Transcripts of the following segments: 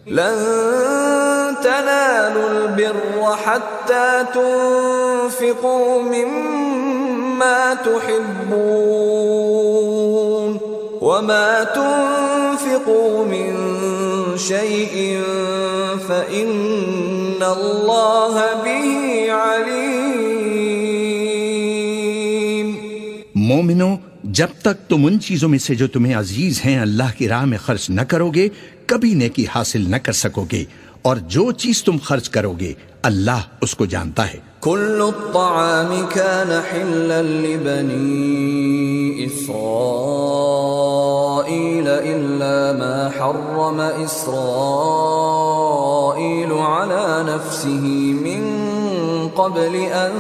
لن تنالوا البر حتى تنفقوا مما تحبون وما تنفقوا من شيء فإن الله به عليم۔ مومنو، جب تک تم ان چیزوں میں سے جو تمہیں عزیز ہیں اللہ کی راہ میں خرچ نہ کرو گے کبھی نیکی حاصل نہ کر سکو گے، اور جو چیز تم خرچ کرو گے اللہ اس کو جانتا ہے۔ كل الطعام كان حلا لبني إسرائيل إلا ما حرم إسرائيل على نفسه من قبل أن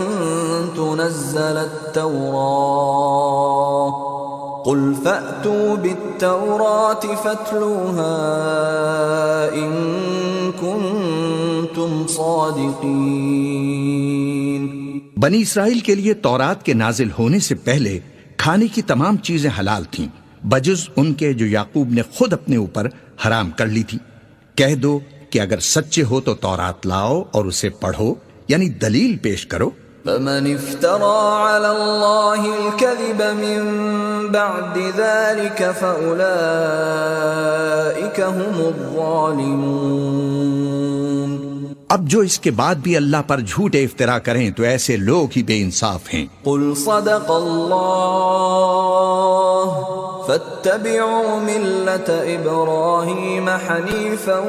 تنزل التوراة قل فأتوا بالتوراة فاتلوها إن كنتم صادقين۔ بنی اسرائیل کے لیے تورات کے نازل ہونے سے پہلے کھانے کی تمام چیزیں حلال تھیں بجز ان کے جو یعقوب نے خود اپنے اوپر حرام کر لی تھی۔ کہہ دو کہ اگر سچے ہو تو تورات لاؤ اور اسے پڑھو، یعنی دلیل پیش کرو۔ فمن افترى على الله الكذب من بعد ذلك فأولئك هم الظالمون۔ اب جو اس کے بعد بھی اللہ پر جھوٹے افطرا کریں تو ایسے لوگ ہی بے انصاف ہیں۔ قل صدق اللہ فاتبعوا ملة إبراهيم حنيفا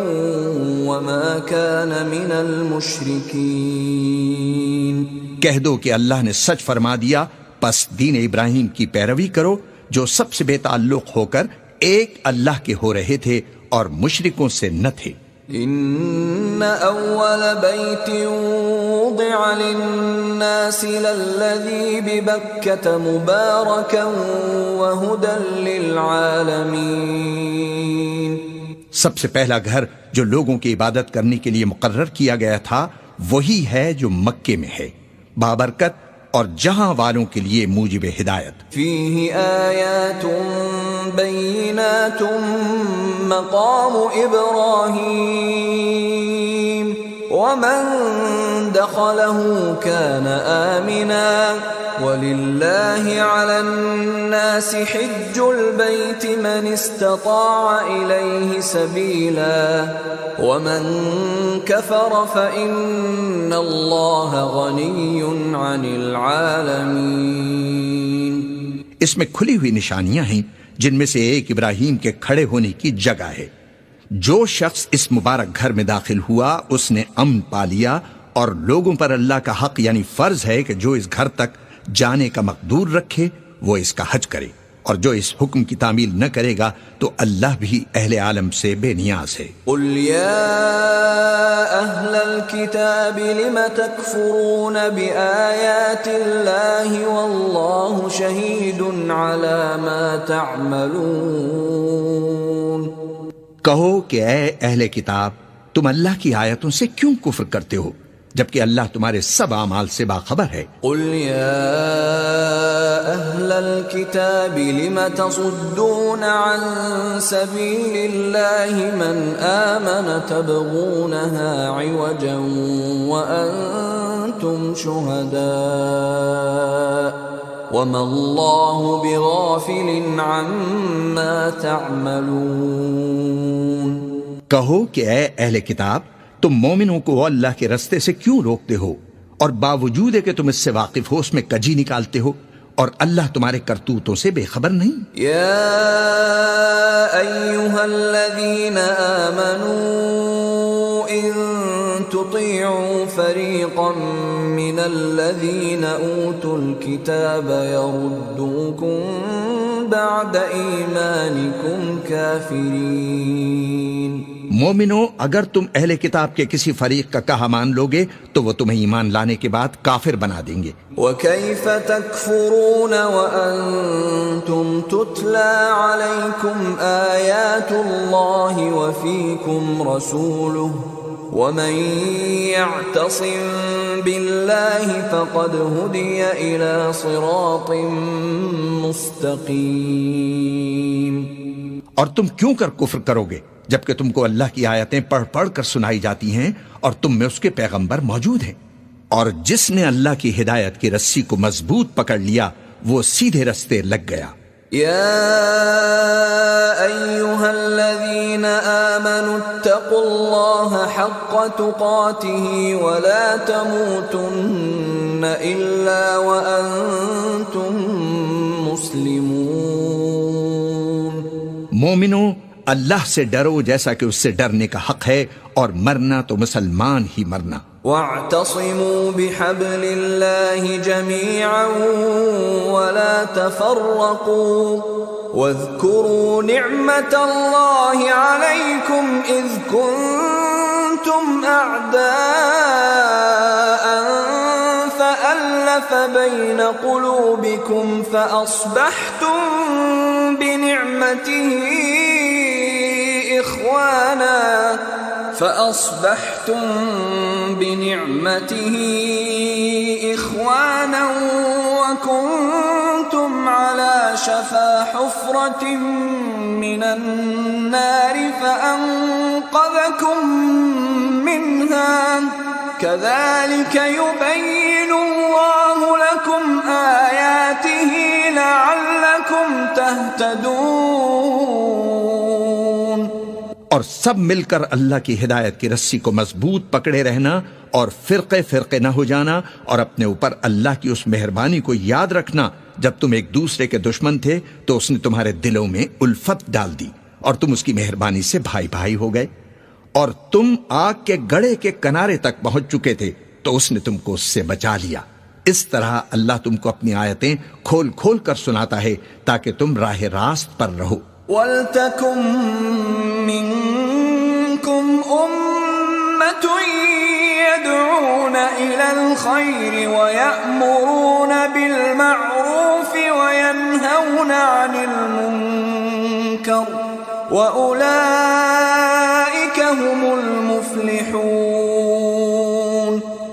وما كان من المشركين۔ کہہ دو کہ اللہ نے سچ فرما دیا، پس دین ابراہیم کی پیروی کرو جو سب سے بے تعلق ہو کر ایک اللہ کے ہو رہے تھے اور مشرکوں سے نہ تھے۔ ان اول بیت وضع للناس للذی ببکۃ مبارکا وہدی للعالمین۔ سب سے پہلا گھر جو لوگوں کی عبادت کرنے کے لیے مقرر کیا گیا تھا وہی ہے جو مکے میں ہے، بابرکت اور جہاں والوں کے لیے موجب ہدایت۔ فیہ آیات بینات مقام ابراہیم ومن دخلہ کان آمنا وللہ علی الناس حج البیت من استطاع الیہ سبیلا ومن کفر فإن اللہ غنی عن العالمین۔ اس میں کھلی ہوئی نشانیاں ہیں جن میں سے ایک ابراہیم کے کھڑے ہونے کی جگہ ہے۔ جو شخص اس مبارک گھر میں داخل ہوا اس نے امن پا لیا، اور لوگوں پر اللہ کا حق یعنی فرض ہے کہ جو اس گھر تک جانے کا مقدور رکھے وہ اس کا حج کرے، اور جو اس حکم کی تعمیل نہ کرے گا تو اللہ بھی اہل عالم سے بے نیاز ہے۔ قل یا اہل الکتاب لم تکفرون بآیات اللہ واللہ شہید علی ما تعملون۔ کہو کہ اے اہل کتاب، تم اللہ کی آیتوں سے کیوں کفر کرتے ہو جبکہ اللہ تمہارے سب اعمال سے باخبر ہے۔ قل یا اہل الکتاب لم تصدون عن سبیل اللہ من آمن تبغونها عوجا وانتم شہداء وما اللہ بغافل عما تعملون۔ کہو کہ اے اہل کتاب، تم مومنوں کو اللہ کے رستے سے کیوں روکتے ہو، اور باوجود ہے کہ تم اس سے واقف ہو اس میں کجی نکالتے ہو، اور اللہ تمہارے کرتوتوں سے بے خبر نہیں۔ یا ایھا الذین آمنوا ان تطیعوا فریقا من الذین اوتوا الکتاب یردوکم بعد ایمانکم کافرین۔ مومنو، اگر تم اہل کتاب کے کسی فریق کا کہا مان لوگے تو وہ تمہیں ایمان لانے کے بعد کافر بنا دیں گے۔ وَكَيْفَ تَكْفُرُونَ وَأَنْتُمْ تُتْلَى عَلَيْكُمْ آيَاتُ اللَّهِ وَفِيكُمْ رَسُولُهُ وَمَنْ يَعْتَصِمْ بِاللَّهِ فَقَدْ هُدِيَ إِلَى صِرَاطٍ مُسْتَقِيمٍ۔ اور تم کیوں کر کفر کرو گے جبکہ تم کو اللہ کی آیتیں پڑھ پڑھ کر سنائی جاتی ہیں اور تم میں اس کے پیغمبر موجود ہیں؟ اور جس نے اللہ کی ہدایت کی رسی کو مضبوط پکڑ لیا وہ سیدھے رستے لگ گیا۔ يا أيها الذين آمنوا اتقوا الله حق تقاته ولا تموتن إلا وأنتم مسلمون۔ مومنو، اللہ سے ڈرو جیسا کہ اس سے ڈرنے کا حق ہے، اور مرنا تو مسلمان ہی مرنا۔ واعتصموا بحبل الله جميعا ولا تفرقوا واذكروا نعمة الله عليكم إذ كنتم أعداء فألف بين قلوبكم فأصبحتم بنعمته إخوانا وكنتم على شفا حفرة من النار فأنقذكم منها كذلك يبين الله لكم آياته لعلكم تهتدون۔ اور سب مل کر اللہ کی ہدایت کی رسی کو مضبوط پکڑے رہنا اور فرقے فرقے نہ ہو جانا، اور اپنے اوپر اللہ کی اس مہربانی کو یاد رکھنا جب تم ایک دوسرے کے دشمن تھے تو اس نے تمہارے دلوں میں الفت ڈال دی اور تم اس کی مہربانی سے بھائی بھائی ہو گئے، اور تم آگ کے گڑھے کے کنارے تک پہنچ چکے تھے تو اس نے تم کو اس سے بچا لیا۔ اس طرح اللہ تم کو اپنی آیتیں کھول کھول کر سناتا ہے تاکہ تم راہ راست پر رہو۔ وَلْتَكُن مِّنكُمْ أُمَّةٌ يَدْعُونَ إِلَى الْخَيْرِ وَيَأْمُرُونَ بِالْمَعْرُوفِ وَيَنْهَوْنَ عَنِ الْمُنكَرِ وَأُولَئِكَ هُمُ الْمُفْلِحُونَ۔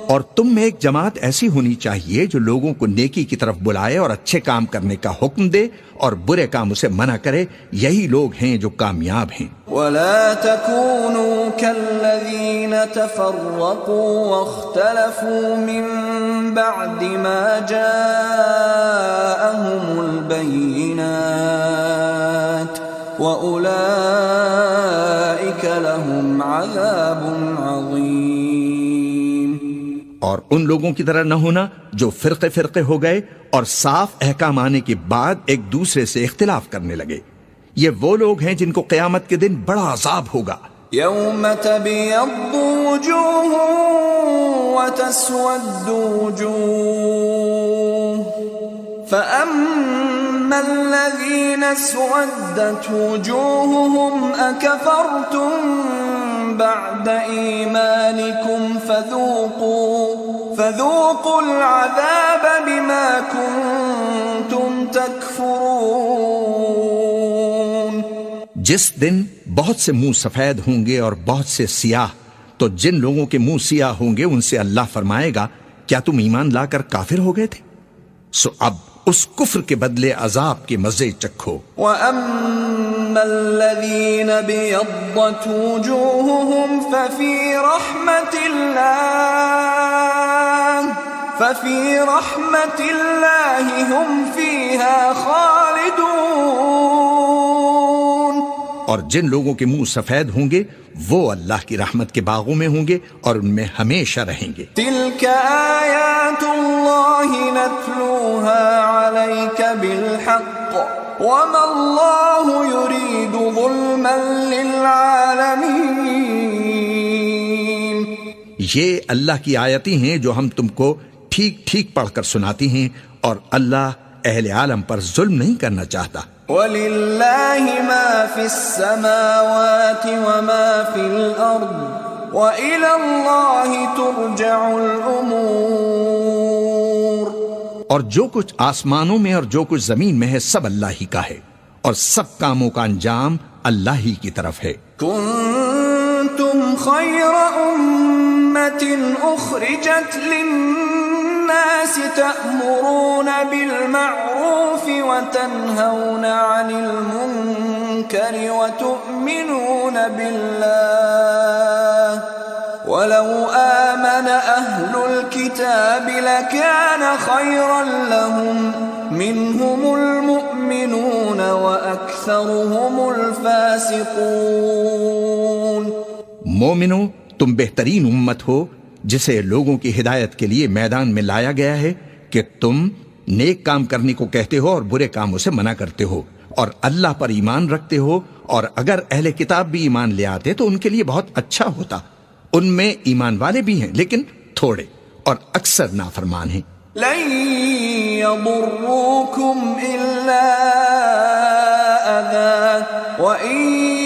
اور تم میں ایک جماعت ایسی ہونی چاہیے جو لوگوں کو نیکی کی طرف بلائے اور اچھے کام کرنے کا حکم دے اور برے کاموں سے منع کرے، یہی لوگ ہیں جو کامیاب ہیں۔ وَلَا تَكُونُوا كَالَّذِينَ تَفَرَّقُوا وَاخْتَلَفُوا مِن بَعْدِ مَا جَاءَهُمُ الْبَيِّنَاتُ وَأُولَئِكَ لَهُمْ عَذَابٌ عَظِيمٌ۔ اور ان لوگوں کی طرح نہ ہونا جو فرقے فرقے ہو گئے اور صاف احکام آنے کے بعد ایک دوسرے سے اختلاف کرنے لگے، یہ وہ لوگ ہیں جن کو قیامت کے دن بڑا عذاب ہوگا۔ يَوْمَ تَبْيَضُّ وُجُوهٌ وَتَسْوَدُّ وُجُوهٌ فَأَمَّا الَّذِينَ اسْوَدَّتْ وُجُوهُهُمْ أَكَفَرْتُمْ بعد إيمانكم فذوقوا العذاب بما كنتم تكفرون۔ جس دن بہت سے منہ سفید ہوں گے اور بہت سے سیاہ، تو جن لوگوں کے منہ سیاہ ہوں گے ان سے اللہ فرمائے گا کیا تم ایمان لا کر کافر ہو گئے تھے؟ سو اب اس کفر کے بدلے عذاب کے مزے چکھو۔ وَأَمَّا الَّذِينَ بِيَضَّتْ وُجُوهُهُمْ فَفِي رَحْمَةِ اللَّهِ هُمْ فِيهَا خَالِدُونَ۔ اور جن لوگوں کے منہ سفید ہوں گے وہ اللہ کی رحمت کے باغوں میں ہوں گے اور ان میں ہمیشہ رہیں گے۔ تِلْكَ آیاتُ اللَّهِ نَتْلُوهَا عَلَيْكَ بِالْحَقِّ وَمَا اللَّهُ يُرِيدُ ظُلْمًا لِّلْعَالَمِينَ۔ یہ اللہ کی آیتیں ہیں جو ہم تم کو ٹھیک ٹھیک پڑھ کر سناتی ہیں، اور اللہ اہل عالم پر ظلم نہیں کرنا چاہتا۔ وَلِلَّهِ مَا فِي السَّمَاوَاتِ وَمَا فِي الْأَرْضِ وَإِلَى اللَّهِ تُرْجَعُ الْأُمُورُ۔ اور جو کچھ آسمانوں میں اور جو کچھ زمین میں ہے سب اللہ ہی کا ہے، اور سب کاموں کا انجام اللہ ہی کی طرف ہے۔ كنتم خير أمة أخرجت للناس تأمرون بالمعروف وتنهون عن المنكر المنكر وتؤمنون بالله ولو آمن أهل الكتاب لكان خيرا لهم منهم المؤمنون وأكثرهم الفاسقون. مومنو، تم بہترین امت ہو جسے لوگوں کی ہدایت کے لیے میدان میں لایا گیا ہے کہ تم نیک کام کرنے کو کہتے ہو اور برے کاموں سے منع کرتے ہو اور اللہ پر ایمان رکھتے ہو، اور اگر اہل کتاب بھی ایمان لے آتے تو ان کے لیے بہت اچھا ہوتا. ان میں ایمان والے بھی ہیں لیکن تھوڑے، اور اکثر نافرمان ہیں. لن يضروكم إلا أذى وإن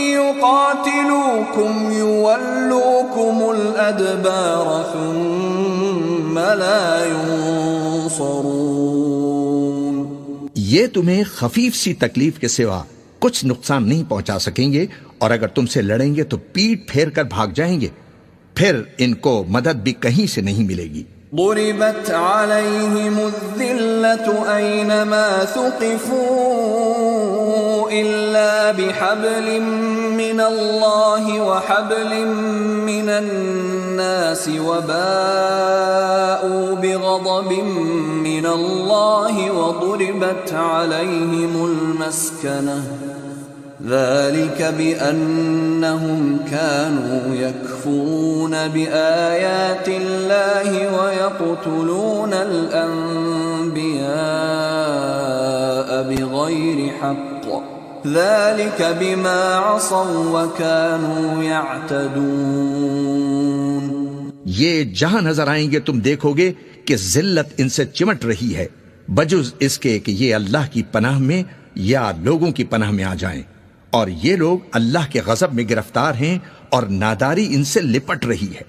يقاتلوكم يولوكم الأدبار ثم لا ينصرون. یہ تمہیں خفیف سی تکلیف کے سوا کچھ نقصان نہیں پہنچا سکیں گے، اور اگر تم سے لڑیں گے تو پیٹ پھیر کر بھاگ جائیں گے، پھر ان کو مدد بھی کہیں سے نہیں ملے گی. ضربت عليهم الذلة أينما ثقفوا إلا بحبل من الله وحبل من الناس وباءوا بغضب من الله وضربت عليهم المسكنة ذلك بأنهم كانوا يكفرون بآيات الله ويقتلون الأنبياء بغير حق ذلك بما عصوا وكانوا يعتدون. یہ جہاں نظر آئیں گے تم دیکھو گے کہ ذلت ان سے چمٹ رہی ہے بجز اس کے کہ یہ اللہ کی پناہ میں یا لوگوں کی پناہ میں آ جائیں، اور یہ لوگ اللہ کے غضب میں گرفتار ہیں اور ناداری ان سے لپٹ رہی ہے.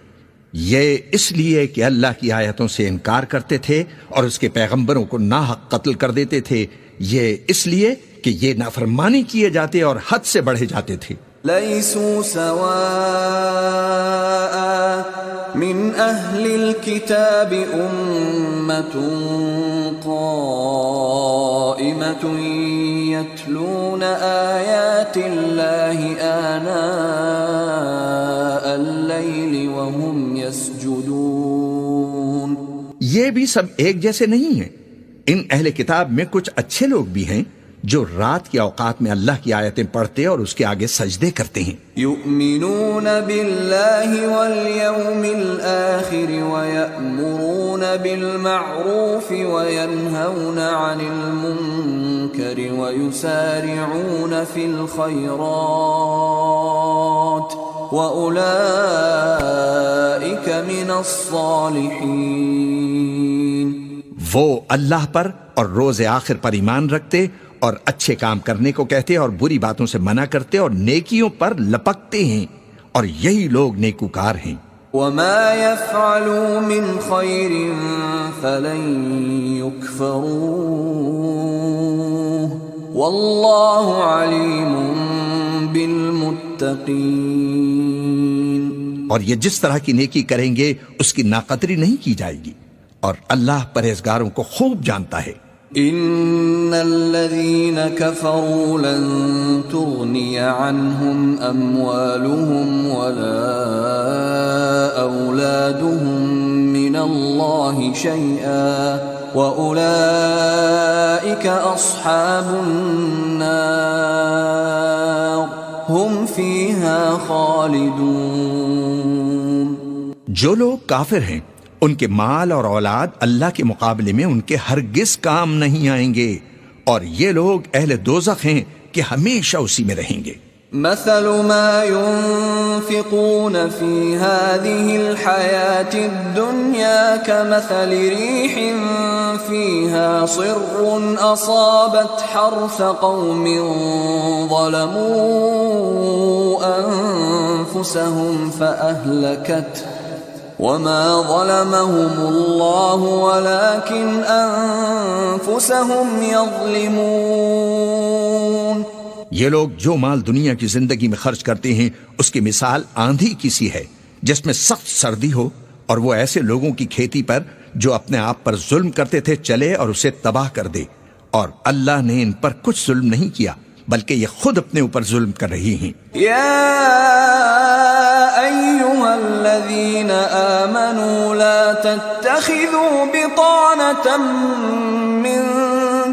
یہ اس لیے کہ اللہ کی آیتوں سے انکار کرتے تھے اور اس کے پیغمبروں کو ناحق قتل کر دیتے تھے، یہ اس لیے کہ یہ نافرمانی کیے جاتے اور حد سے بڑھے جاتے تھے. ليسوا سواء من أهل الكتاب أمة قائمة يتلون آيات الله آناء الليل وهم يسجدون. یہ بھی سب ایک جیسے نہیں ہیں. ان اہل کتاب میں کچھ اچھے لوگ بھی ہیں جو رات کے اوقات میں اللہ کی آیتیں پڑھتے اور اس کے آگے سجدے کرتے ہیں. یؤمنون باللہ والیوم الآخر ویأمرون بالمعروف وینہون عن المنکر ویسارعون فی الخیرات وأولئک من الصالحین. وہ اللہ پر اور روز آخر پر ایمان رکھتے اور اچھے کام کرنے کو کہتے اور بری باتوں سے منع کرتے اور نیکیوں پر لپکتے ہیں، اور یہی لوگ نیکوکار ہیں. وما يفعلوا من خير فلن يكفروه والله عليم بالمتقين. اور یہ جس طرح کی نیکی کریں گے اس کی ناقدری نہیں کی جائے گی، اور اللہ پرہیزگاروں کو خوب جانتا ہے. ان الذين كفروا لن تغني عنهم اموالهم ولا اولادهم من الله شيئا واولئك اصحاب النار هم فيها خالدون. جو لوگ کافر ہیں ان کے مال اور اولاد اللہ کے مقابلے میں ان کے ہرگز کام نہیں آئیں گے، اور یہ لوگ اہل دوزخ ہیں کہ ہمیشہ اسی میں رہیں گے. مثل ما ينفقون في هذه الحياة الدنيا كمثل ريح فيها صر أصابت حرث قوم ظلموا أنفسهم فأهلكته وما ظلمهم الله ولكن أنفسهم يظلمون. یہ لوگ جو مال دنیا کی زندگی میں خرچ کرتے ہیں اس کی مثال آندھی کی سی ہے جس میں سخت سردی ہو، اور وہ ایسے لوگوں کی کھیتی پر جو اپنے آپ پر ظلم کرتے تھے چلے اور اسے تباہ کر دے، اور اللہ نے ان پر کچھ ظلم نہیں کیا بلکہ یہ خود اپنے اوپر ظلم کر رہی ہیں۔ يا أيها الذين آمنوا لا تتخذوا بطانة من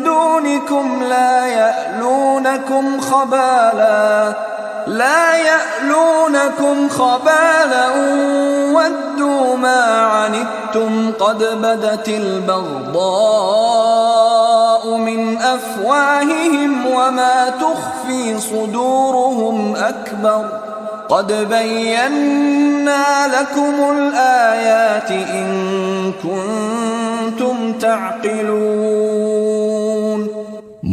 دونكم لا يألونكم خبالا ودوا ما عنتم قد بدت البغضاء من أفواههم وما تخفي صدورهم أكبر قد بينا لكم الآيات إن كنتم تعقلون۔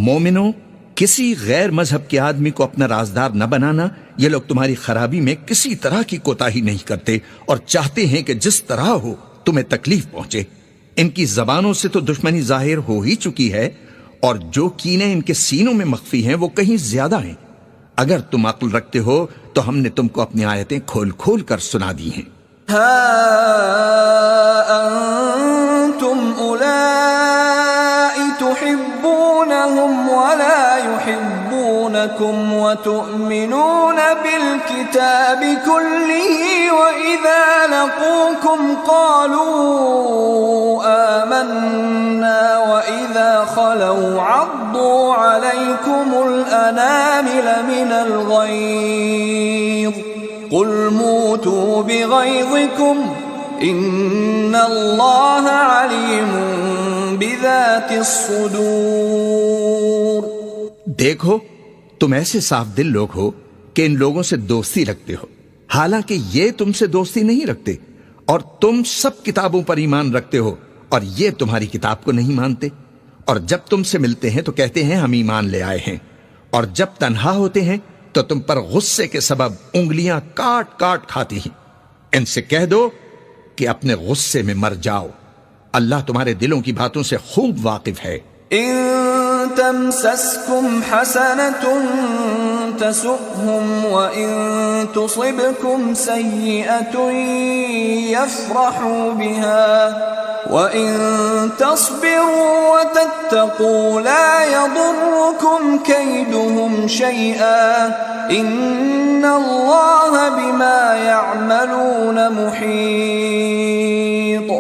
مومنو، کسی غیر مذہب کے آدمی کو اپنا رازدار نہ بنانا۔ یہ لوگ تمہاری خرابی میں کسی طرح کی کوتاہی نہیں کرتے اور چاہتے ہیں کہ جس طرح ہو تمہیں تکلیف پہنچے۔ ان کی زبانوں سے تو دشمنی ظاہر ہو ہی چکی ہے، اور جو کینے ان کے سینوں میں مخفی ہیں وہ کہیں زیادہ ہیں۔ اگر تم عقل رکھتے ہو تو ہم نے تم کو اپنی آیتیں کھول کھول کر سنا دی ہیں۔ ہا انتم اولائی تحبونہم ولا يحبونكم وتؤمنون بالكتاب كله وإذا لقوكم قالوا آمنا وإذا خلوا عضوا عليكم الأنامل من الغيظ قل موتوا بغيظكم إن الله عليم بذات الصدور۔ دیکھو، تم ایسے صاف دل لوگ ہو کہ ان لوگوں سے دوستی رکھتے ہو، حالانکہ یہ تم سے دوستی نہیں رکھتے، اور تم سب کتابوں پر ایمان رکھتے ہو اور یہ تمہاری کتاب کو نہیں مانتے، اور جب تم سے ملتے ہیں تو کہتے ہیں ہم ایمان لے آئے ہیں، اور جب تنہا ہوتے ہیں تو تم پر غصے کے سبب انگلیاں کاٹ کاٹ کھاتی ہیں۔ ان سے کہہ دو کہ اپنے غصے میں مر جاؤ، اللہ تمہارے دلوں کی باتوں سے خوب واقف ہے۔ إن تمسسكم حسنة تسؤهم وإن تصبكم سيئة يفرحوا بها وإن تصبروا وتتقوا لا يضركم كيدهم شيئا إن الله بما يعملون محيط۔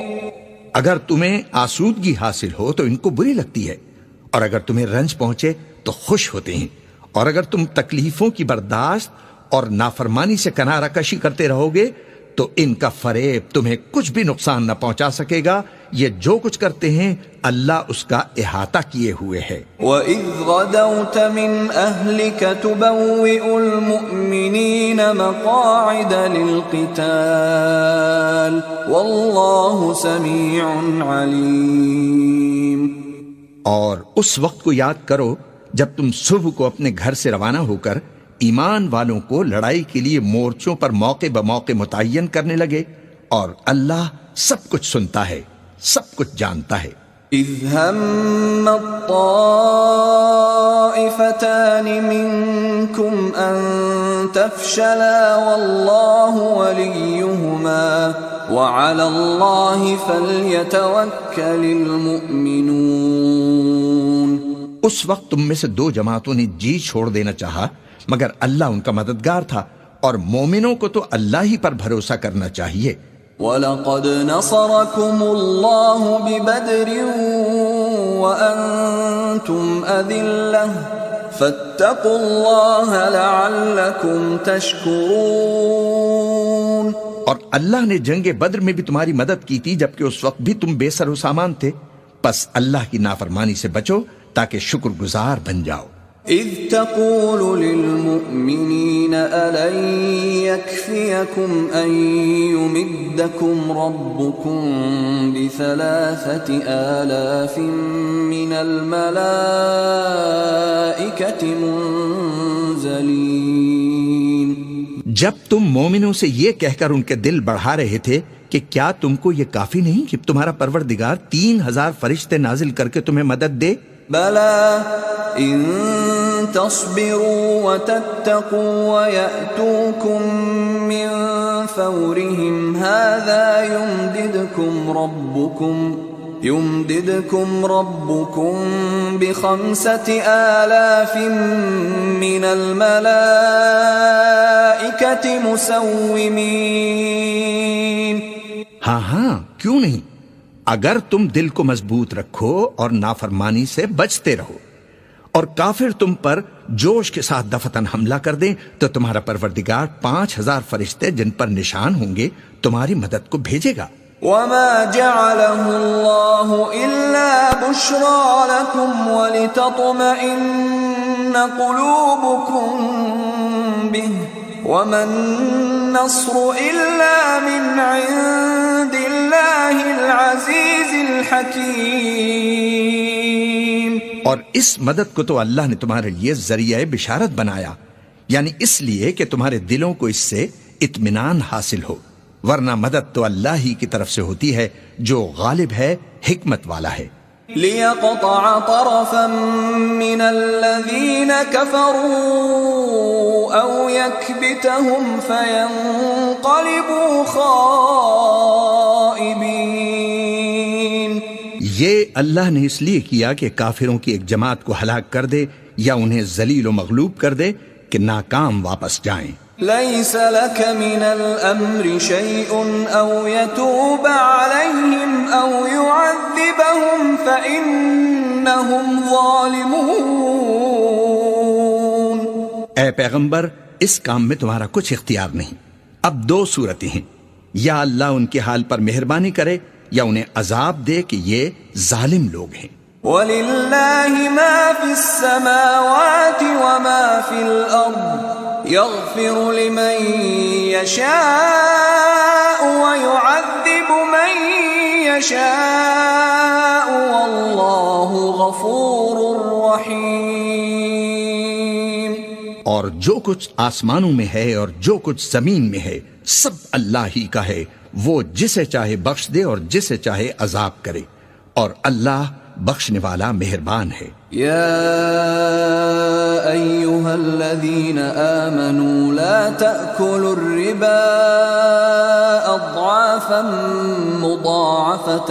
اگر تمہیں آسودگی حاصل ہو تو ان کو بری لگتی ہے، اور اگر تمہیں رنج پہنچے تو خوش ہوتے ہیں، اور اگر تم تکلیفوں کی برداشت اور نافرمانی سے کنارہ کشی کرتے رہو گے تو ان کا فریب تمہیں کچھ بھی نقصان نہ پہنچا سکے گا۔ یہ جو کچھ کرتے ہیں اللہ اس کا احاطہ کیے ہوئے ہے۔ وَإِذْ غَدَوْتَ مِنْ أَهْلِكَ تُبَوِّئُ الْمُؤْمِنِينَ مَقَاعِدَ لِلْقِتَالِ وَاللَّهُ سَمِيعٌ عَلِيمٌ۔ اور اس وقت کو یاد کرو جب تم صبح کو اپنے گھر سے روانہ ہو کر ایمان والوں کو لڑائی کے لیے مورچوں پر موقع بموقع متعین کرنے لگے، اور اللہ سب کچھ سنتا ہے، سب کچھ جانتا ہے۔ اذ هم الطائفتان منكم ان تفشلا والله وليهما وعلى الله فليتوكل المؤمنون۔ اس وقت تم میں سے دو جماعتوں نے جی چھوڑ دینا چاہا، مگر اللہ ان کا مددگار تھا، اور مومنوں کو تو اللہ ہی پر بھروسہ کرنا چاہیے۔ وَلَقَدْ نَصَرَكُمُ اللَّهُ بِبَدْرٍ وَأَنْتُمْ أَذِلَّةٌ فَاتَّقُوا اللَّهَ لَعَلَّكُمْ تَشْكُرُونَ۔ اور اللہ نے جنگ بدر میں بھی تمہاری مدد کی تھی جبکہ اس وقت بھی تم بے سر و سامان تھے، پس اللہ کی نافرمانی سے بچو تاکہ شکر گزار بن جاؤ۔ اذ تقول للمؤمنین ألن يكفيكم أن يمدكم ربكم ب3,000 من الملائكة منزلین۔ جب تم مومنوں سے یہ کہہ کر ان کے دل بڑھا رہے تھے کہ کیا تم کو یہ کافی نہیں کہ تمہارا پروردگار 3,000 فرشتے نازل کر کے تمہیں مدد دے؟ بلا ان تصبروا وتتقوا ويأتوكم من فورهم هذا يمددكم ربكم يمددكم ربكم ب5,000 من الملائكة مسومين. ہاں کیوں نہیں، اگر تم دل کو مضبوط رکھو اور نافرمانی سے بچتے رہو، اور کافر تم پر جوش کے ساتھ دفتن حملہ کر دیں تو تمہارا پروردگار 5,000 فرشتے جن پر نشان ہوں گے تمہاری مدد کو بھیجے گا. وما جعله الله إلا بشرى لكم ولتطمئن قلوبكم به وما النصر إلا من عند الله العزيز الحكيم. اور اس مدد کو تو اللہ نے تمہارے لیے ذریعہ بشارت بنایا، یعنی اس لیے کہ تمہارے دلوں کو اس سے اطمینان حاصل ہو، ورنہ مدد تو اللہ ہی کی طرف سے ہوتی ہے جو غالب ہے، حکمت والا ہے. ليقطع طرفا من الذين كفروا أو يكبتهم فينقلبوا خائبين. یہ اللہ نے اس لیے کیا کہ کافروں کی ایک جماعت کو ہلاک کر دے یا انہیں ذلیل و مغلوب کر دے کہ ناکام واپس جائیں. ليس لك من الأمر شيء أو يتوب عليهم أو يعذبهم فإنهم ظالمون. اے پیغمبر، اس کام میں تمہارا کچھ اختیار نہیں. اب 2 صورتیں ہیں، یا اللہ ان کے حال پر مہربانی کرے یا انہیں عذاب دے کہ یہ ظالم لوگ ہیں. وَلِلَّهِ مَا فِي السَّمَاوَاتِ وَمَا فِي الْأَرْضِ يَغْفِرُ لِمَن يَشَاءُ وَيُعَذِّبُ مَن يَشَاءُ وَاللَّهُ غَفُورٌ رَّحِيمٌ. اور جو کچھ آسمانوں میں ہے اور جو کچھ زمین میں ہے سب اللہ ہی کا ہے، وہ جسے چاہے بخش دے اور جسے چاہے عذاب کرے، اور اللہ بخشنے والا مہربان ہے. يا أيها الذين آمنوا لا تأكلوا الربا أضعافا مضاعفة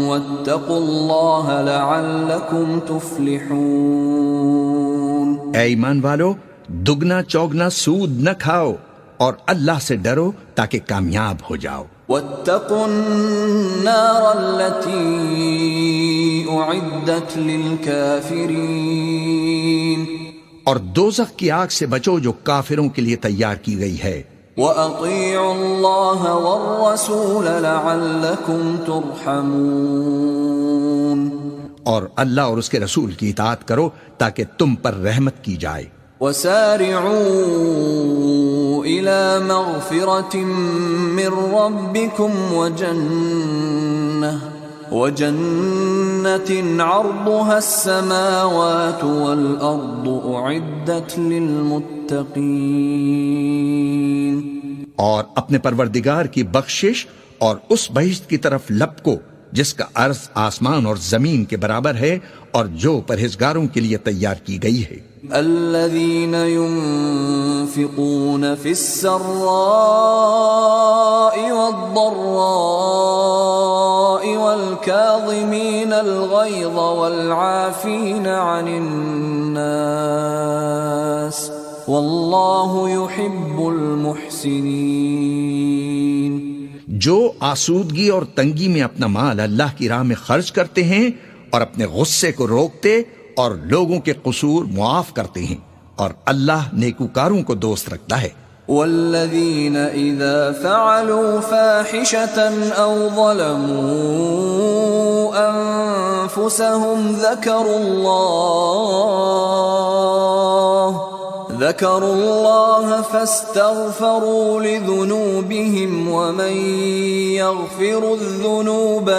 واتقوا الله لعلكم تفلحون. اے ایمان والو، دگنا چوگنا سود نہ کھاؤ اور اللہ سے ڈرو تاکہ کامیاب ہو جاؤ. واتقوا النار التي أعدت للكافرين. اور دوزخ کی آگ سے بچو جو کافروں کے لیے تیار کی گئی ہے. وأطيعوا الله والرسول لعلكم ترحمون. اور اللہ اور اس کے رسول کی اطاعت کرو تاکہ تم پر رحمت کی جائے. وسارعوا إلى مغفرة من ربكم وجنة عرضها السماوات والأرض أعدت للمتقين. اور اپنے پروردگار کی بخشش اور اس بہشت کی طرف لپکو جس کا عرض آسمان اور زمین کے برابر ہے اور جو پرہیزگاروں کے لیے تیار کی گئی ہے. الذين ينفقون في السراء والضراء والكاظمين الغيظ والعافين عن الناس والله يحب المحسنين. جو آسودگی اور تنگی میں اپنا مال اللہ کی راہ میں خرچ کرتے ہیں اور اپنے غصے کو روکتے اور لوگوں کے قصور معاف کرتے ہیں، اور اللہ نیکوکاروں کو دوست رکھتا ہے. والذین اذا فعلوا فاحشة او ظلموا انفسهم ذكروا الله فاستغفروا لذنوبهم ومن يغفر الذنوب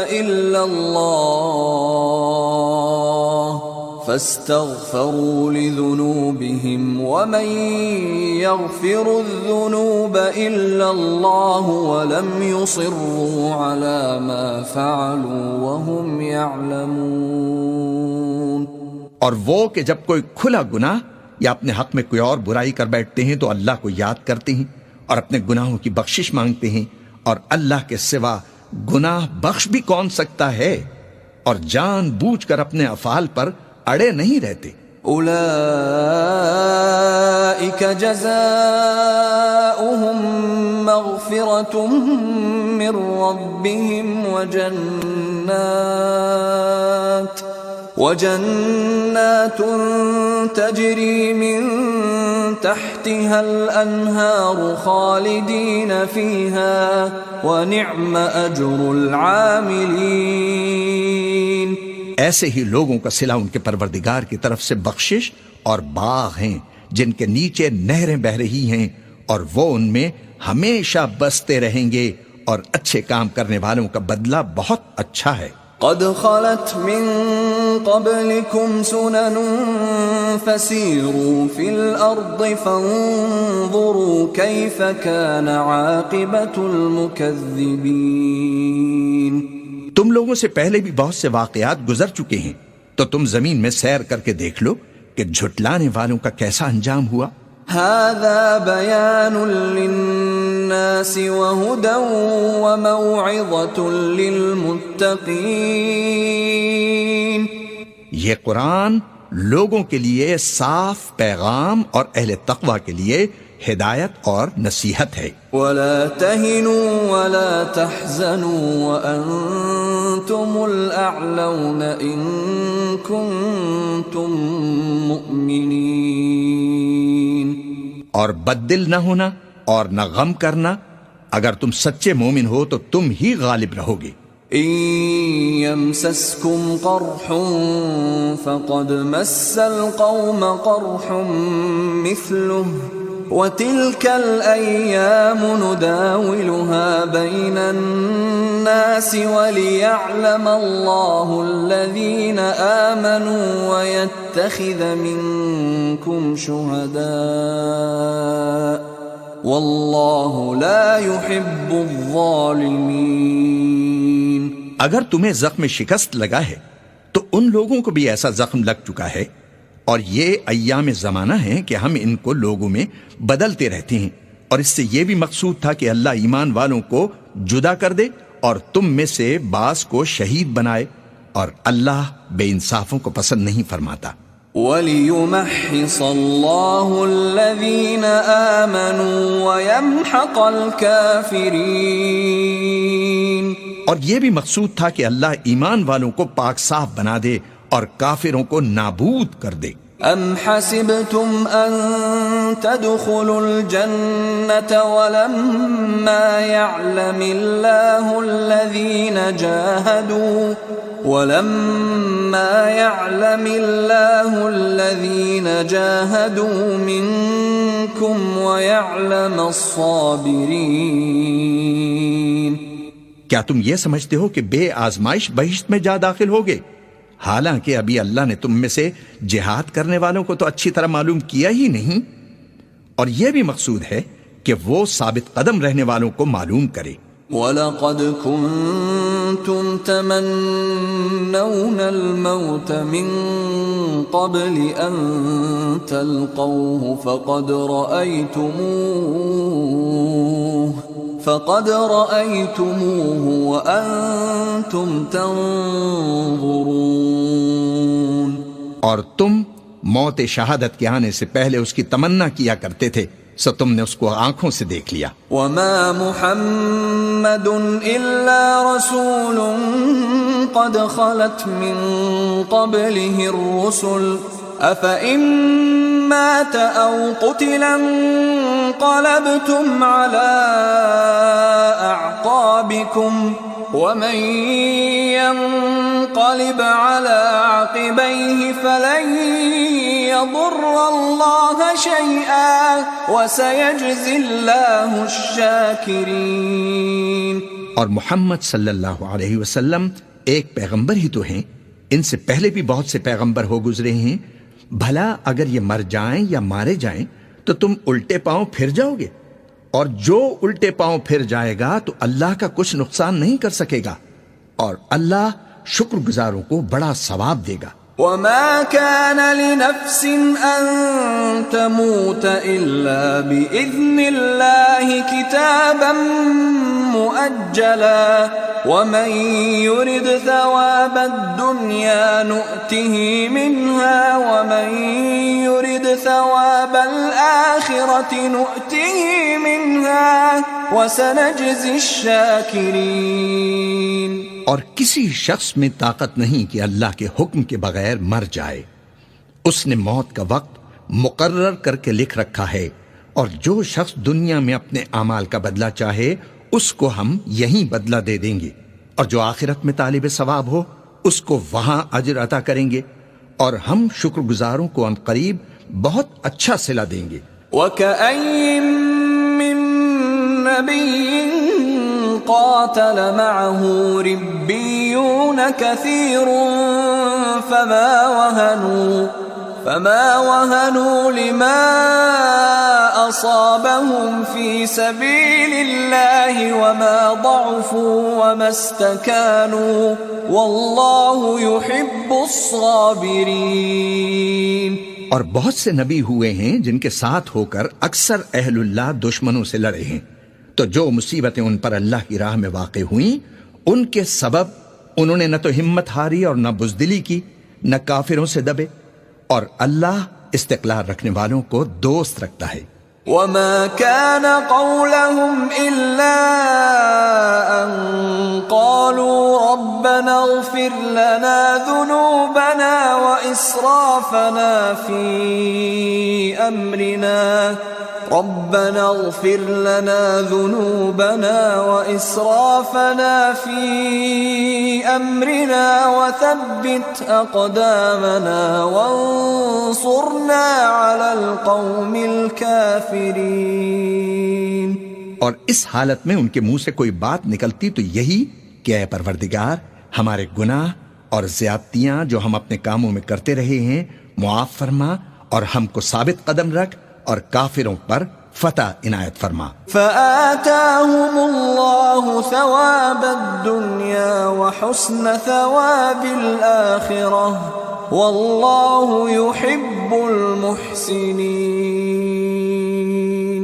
إلا الله ولم يصروا على ما فعلوا وهم يعلمون. اور وہ کہ جب کوئی کھلا گناہ یا اپنے حق میں کوئی اور برائی کر بیٹھتے ہیں تو اللہ کو یاد کرتے ہیں اور اپنے گناہوں کی بخشش مانگتے ہیں، اور اللہ کے سوا گناہ بخش بھی کون سکتا ہے؟ اور جان بوجھ کر اپنے افعال پر اڑے نہیں رہتے. اولئک جزاؤہم مغفرۃ من ربہم وجنات تجری من تحتها الانہار خالدین فیہا ونعم اجر العاملین. ایسے ہی لوگوں کا صلہ ان کے پروردگار کی طرف سے بخشش اور باغ ہیں جن کے نیچے نہریں بہ رہی ہیں اور وہ ان میں ہمیشہ بستے رہیں گے، اور اچھے کام کرنے والوں کا بدلہ بہت اچھا ہے. قد خلت من قبلكم سنن فسيروا في الأرض فانظروا كيف كان عاقبة المكذبين. تم لوگوں سے پہلے بھی بہت سے واقعات گزر چکے ہیں، تو تم زمین میں سیر کر کے دیکھ لو کہ جھٹلانے والوں کا کیسا انجام ہوا. هذا بيان للناس وهدى وموعظة للمتقين. یہ قرآن لوگوں کے لیے صاف پیغام اور اہل تقوی کے لیے ہدایت اور نصیحت ہے. ولا تهنوا ولا تحزنوا وأنتم الأعلون إن كنتم مؤمنين. اور بددل نہ ہونا اور نہ غم کرنا، اگر تم سچے مومن ہو تو تم ہی غالب رہو گے. إن يمسسكم قرح فقد مس القوم قرح مثله وتلك الأيام نداولها بين الناس وليعلم الله الذين آمنوا ويتخذ منكم شهداء والله لا يحب الظالمين. اگر تمہیں زخم شکست لگا ہے تو ان لوگوں کو بھی ایسا زخم لگ چکا ہے، اور یہ ایام زمانہ ہیں کہ ہم ان کو لوگوں میں بدلتے رہتے ہیں، اور اس سے یہ بھی مقصود تھا کہ اللہ ایمان والوں کو جدا کر دے اور تم میں سے بعض کو شہید بنائے، اور اللہ بے انصافوں کو پسند نہیں فرماتا. وَلِيُمَحِّصَ اللَّهُ الَّذِينَ آمَنُوا وَيَمْحَقَ الْكَافِرِينَ. اور یہ بھی مقصود تھا کہ اللہ ایمان والوں کو پاک صاف بنا دے اور کافروں کو نابود کر دے. ام حسبتم ان تدخلوا الجنة ولما يعلم الله الذين جاهدوا منكم ويعلم الصابرين. کیا تم یہ سمجھتے ہو کہ بے آزمائش بہشت میں جا داخل ہوگے؟ حالانکہ ابھی اللہ نے تم میں سے جہاد کرنے والوں کو تو اچھی طرح معلوم کیا ہی نہیں، اور یہ بھی مقصود ہے کہ وہ ثابت قدم رہنے والوں کو معلوم کرے. وَلَقَدْ كُنْتُمْ تَمَنَّوْنَ الْمَوْتَ مِنْ قَبْلِ أَنْ تَلْقَوْهُ فَقَدْ رَأَيْتُمُوهُ وَأَنْتُمْ تَنْظُرُونَ. اور تم موت شہادت کے آنے سے پہلے اس کی تمنا کیا کرتے تھے، سو تم نے اس کو آنکھوں سے دیکھ لیا. وَمَا مُحَمَّدٌ إِلَّا رَسُولٌ قَدْ خَلَتْ مِنْ قَبْلِهِ الرُّسُلُ أَفَإِن مَّاتَ أَوْ قُتِلَ انقلبتم عَلَى أَعْقَابِكُمْ وَمَن يَنقَلِبْ عَلَى عَقِبَيْهِ فَلَن يَضُرَّ اللَّهَ شَيْئًا وَسَيَجْزِي اللَّهُ الشَّاكِرِينَ. اور محمد صلی اللہ علیہ وسلم ایک پیغمبر ہی تو ہیں، ان سے پہلے بھی بہت سے پیغمبر ہو گزرے ہیں. بھلا اگر یہ مر جائیں یا مارے جائیں تو تم الٹے پاؤں پھر جاؤ گے، اور جو الٹے پاؤں پھر جائے گا تو اللہ کا کچھ نقصان نہیں کر سکے گا، اور اللہ شکر گزاروں کو بڑا ثواب دے گا. وَمَا كَانَ لِنَفْسٍ أَن تَمُوتَ إِلَّا بِإِذْنِ اللَّهِ كِتَابًا مؤجلا ومن يرد ثواب الدنيا نؤته منها ومن يرد ثواب الآخرة نؤته منها وسنجزي الشاكرين۔ اور کسی شخص میں طاقت نہیں کہ اللہ کے حکم کے بغیر مر جائے، اس نے موت کا وقت مقرر کر کے لکھ رکھا ہے، اور جو شخص دنیا میں اپنے اعمال کا بدلہ چاہے اس کو ہم یہیں بدلہ دے دیں گے، اور جو آخرت میں طالب ثواب ہو اس کو وہاں اجر عطا کریں گے، اور ہم شکر گزاروں کو عنقریب بہت اچھا صلہ دیں گے۔ وَكَأَيٍّ مِّن نَّبِيٍّ قَاتَلَ مَعَهُ رِبِّيُّونَ كَثِيرٌ فما وهنوا لما أصابهم في سبيل الله وما ضعفوا وما استكانوا والله يحب الصابرين۔ اور بہت سے نبی ہوئے ہیں جن کے ساتھ ہو کر اکثر اہل اللہ دشمنوں سے لڑے ہیں، تو جو مصیبتیں ان پر اللہ کی راہ میں واقع ہوئیں ان کے سبب انہوں نے نہ تو ہمت ہاری اور نہ بزدلی کی، نہ کافروں سے دبے، اور اللہ استقلال رکھنے والوں کو دوست رکھتا ہے۔ وما كان قولهم إلا أن قالوا ربنا اغفر لنا ذنوبنا وإسرافنا في أمرنا ربنا اغفر لنا ذنوبنا وإسرافنا في أمرنا وثبت أقدامنا وانصرنا على القوم الكافرين۔ اور اس حالت میں ان کے منہ سے کوئی بات نکلتی تو یہی کہ اے پروردگار، ہمارے گناہ اور زیادتیاں جو ہم اپنے کاموں میں کرتے رہے ہیں معاف فرما، اور ہم کو ثابت قدم رکھ اور کافروں پر فتح عنایت فرما۔ فآتاهم الله ثواب الدنيا وحسن ثواب الآخرة والله يحب المحسنين۔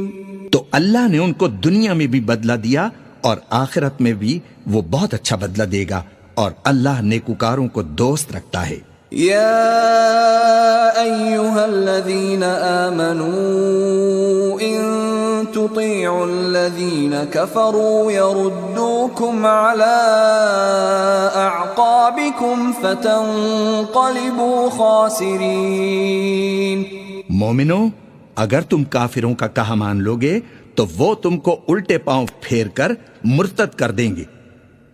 تو اللہ نے ان کو دنیا میں بھی بدلہ دیا اور آخرت میں بھی وہ بہت اچھا بدلہ دے گا، اور اللہ نیکوکاروں کو دوست رکھتا ہے۔ يا أيها الذين آمنوا إن تطيعوا الذين كفروا يردوكم على أعقابكم فتنقلبوا خاسرين۔ مومنو، اگر تم کافروں کا کہا مان لوگے تو وہ تم کو الٹے پاؤں پھیر کر مرتد کر دیں گے،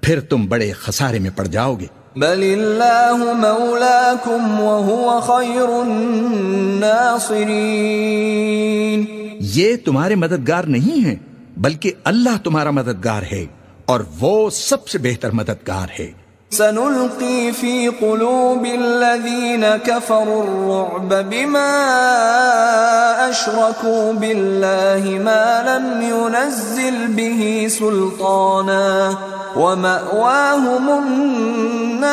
پھر تم بڑے خسارے میں پڑ جاؤ گے۔ بل اللہ مولاکم وہو خیر الناصرین۔ یہ تمہارے مددگار نہیں ہیں بلکہ اللہ تمہارا مددگار ہے، اور وہ سب سے بہتر مددگار ہے۔ سنلقی فی قلوب الذین کفروا الرعب بما اشرکوا باللہ ما لم ينزل به سلطانا ومأواهم النار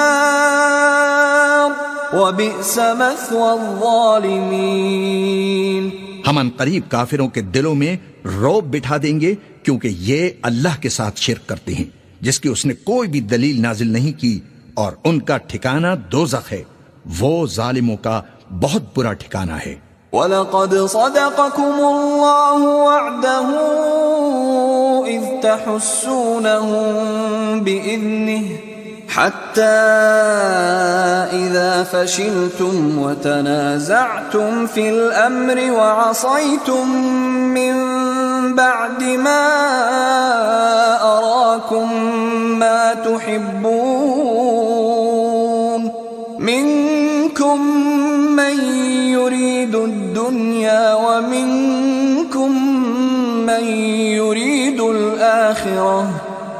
وبئس مثوى الظالمین۔ ہم ان قریب کافروں کے دلوں میں رعب بٹھا دیں گے، کیونکہ یہ اللہ کے ساتھ شرک کرتے ہیں جس کی اس نے کوئی بھی دلیل نازل نہیں کی، اور ان کا ٹھکانہ دوزخ ہے، وہ ظالموں کا بہت برا ٹھکانہ ہے۔ وَلَقَدْ صَدَقَكُمُ اللَّهُ وَعْدَهُ إِذْ تَحُسُّونَهُم بِإِذْنِهِ حَتَّى إِذَا فَشِلْتُمْ وَتَنَازَعْتُمْ فِي الْأَمْرِ وَعَصَيْتُمْ مِنْ بعد ما أراكم ما تحبون منكم من يريد الدنيا ومنكم من يريد الآخرة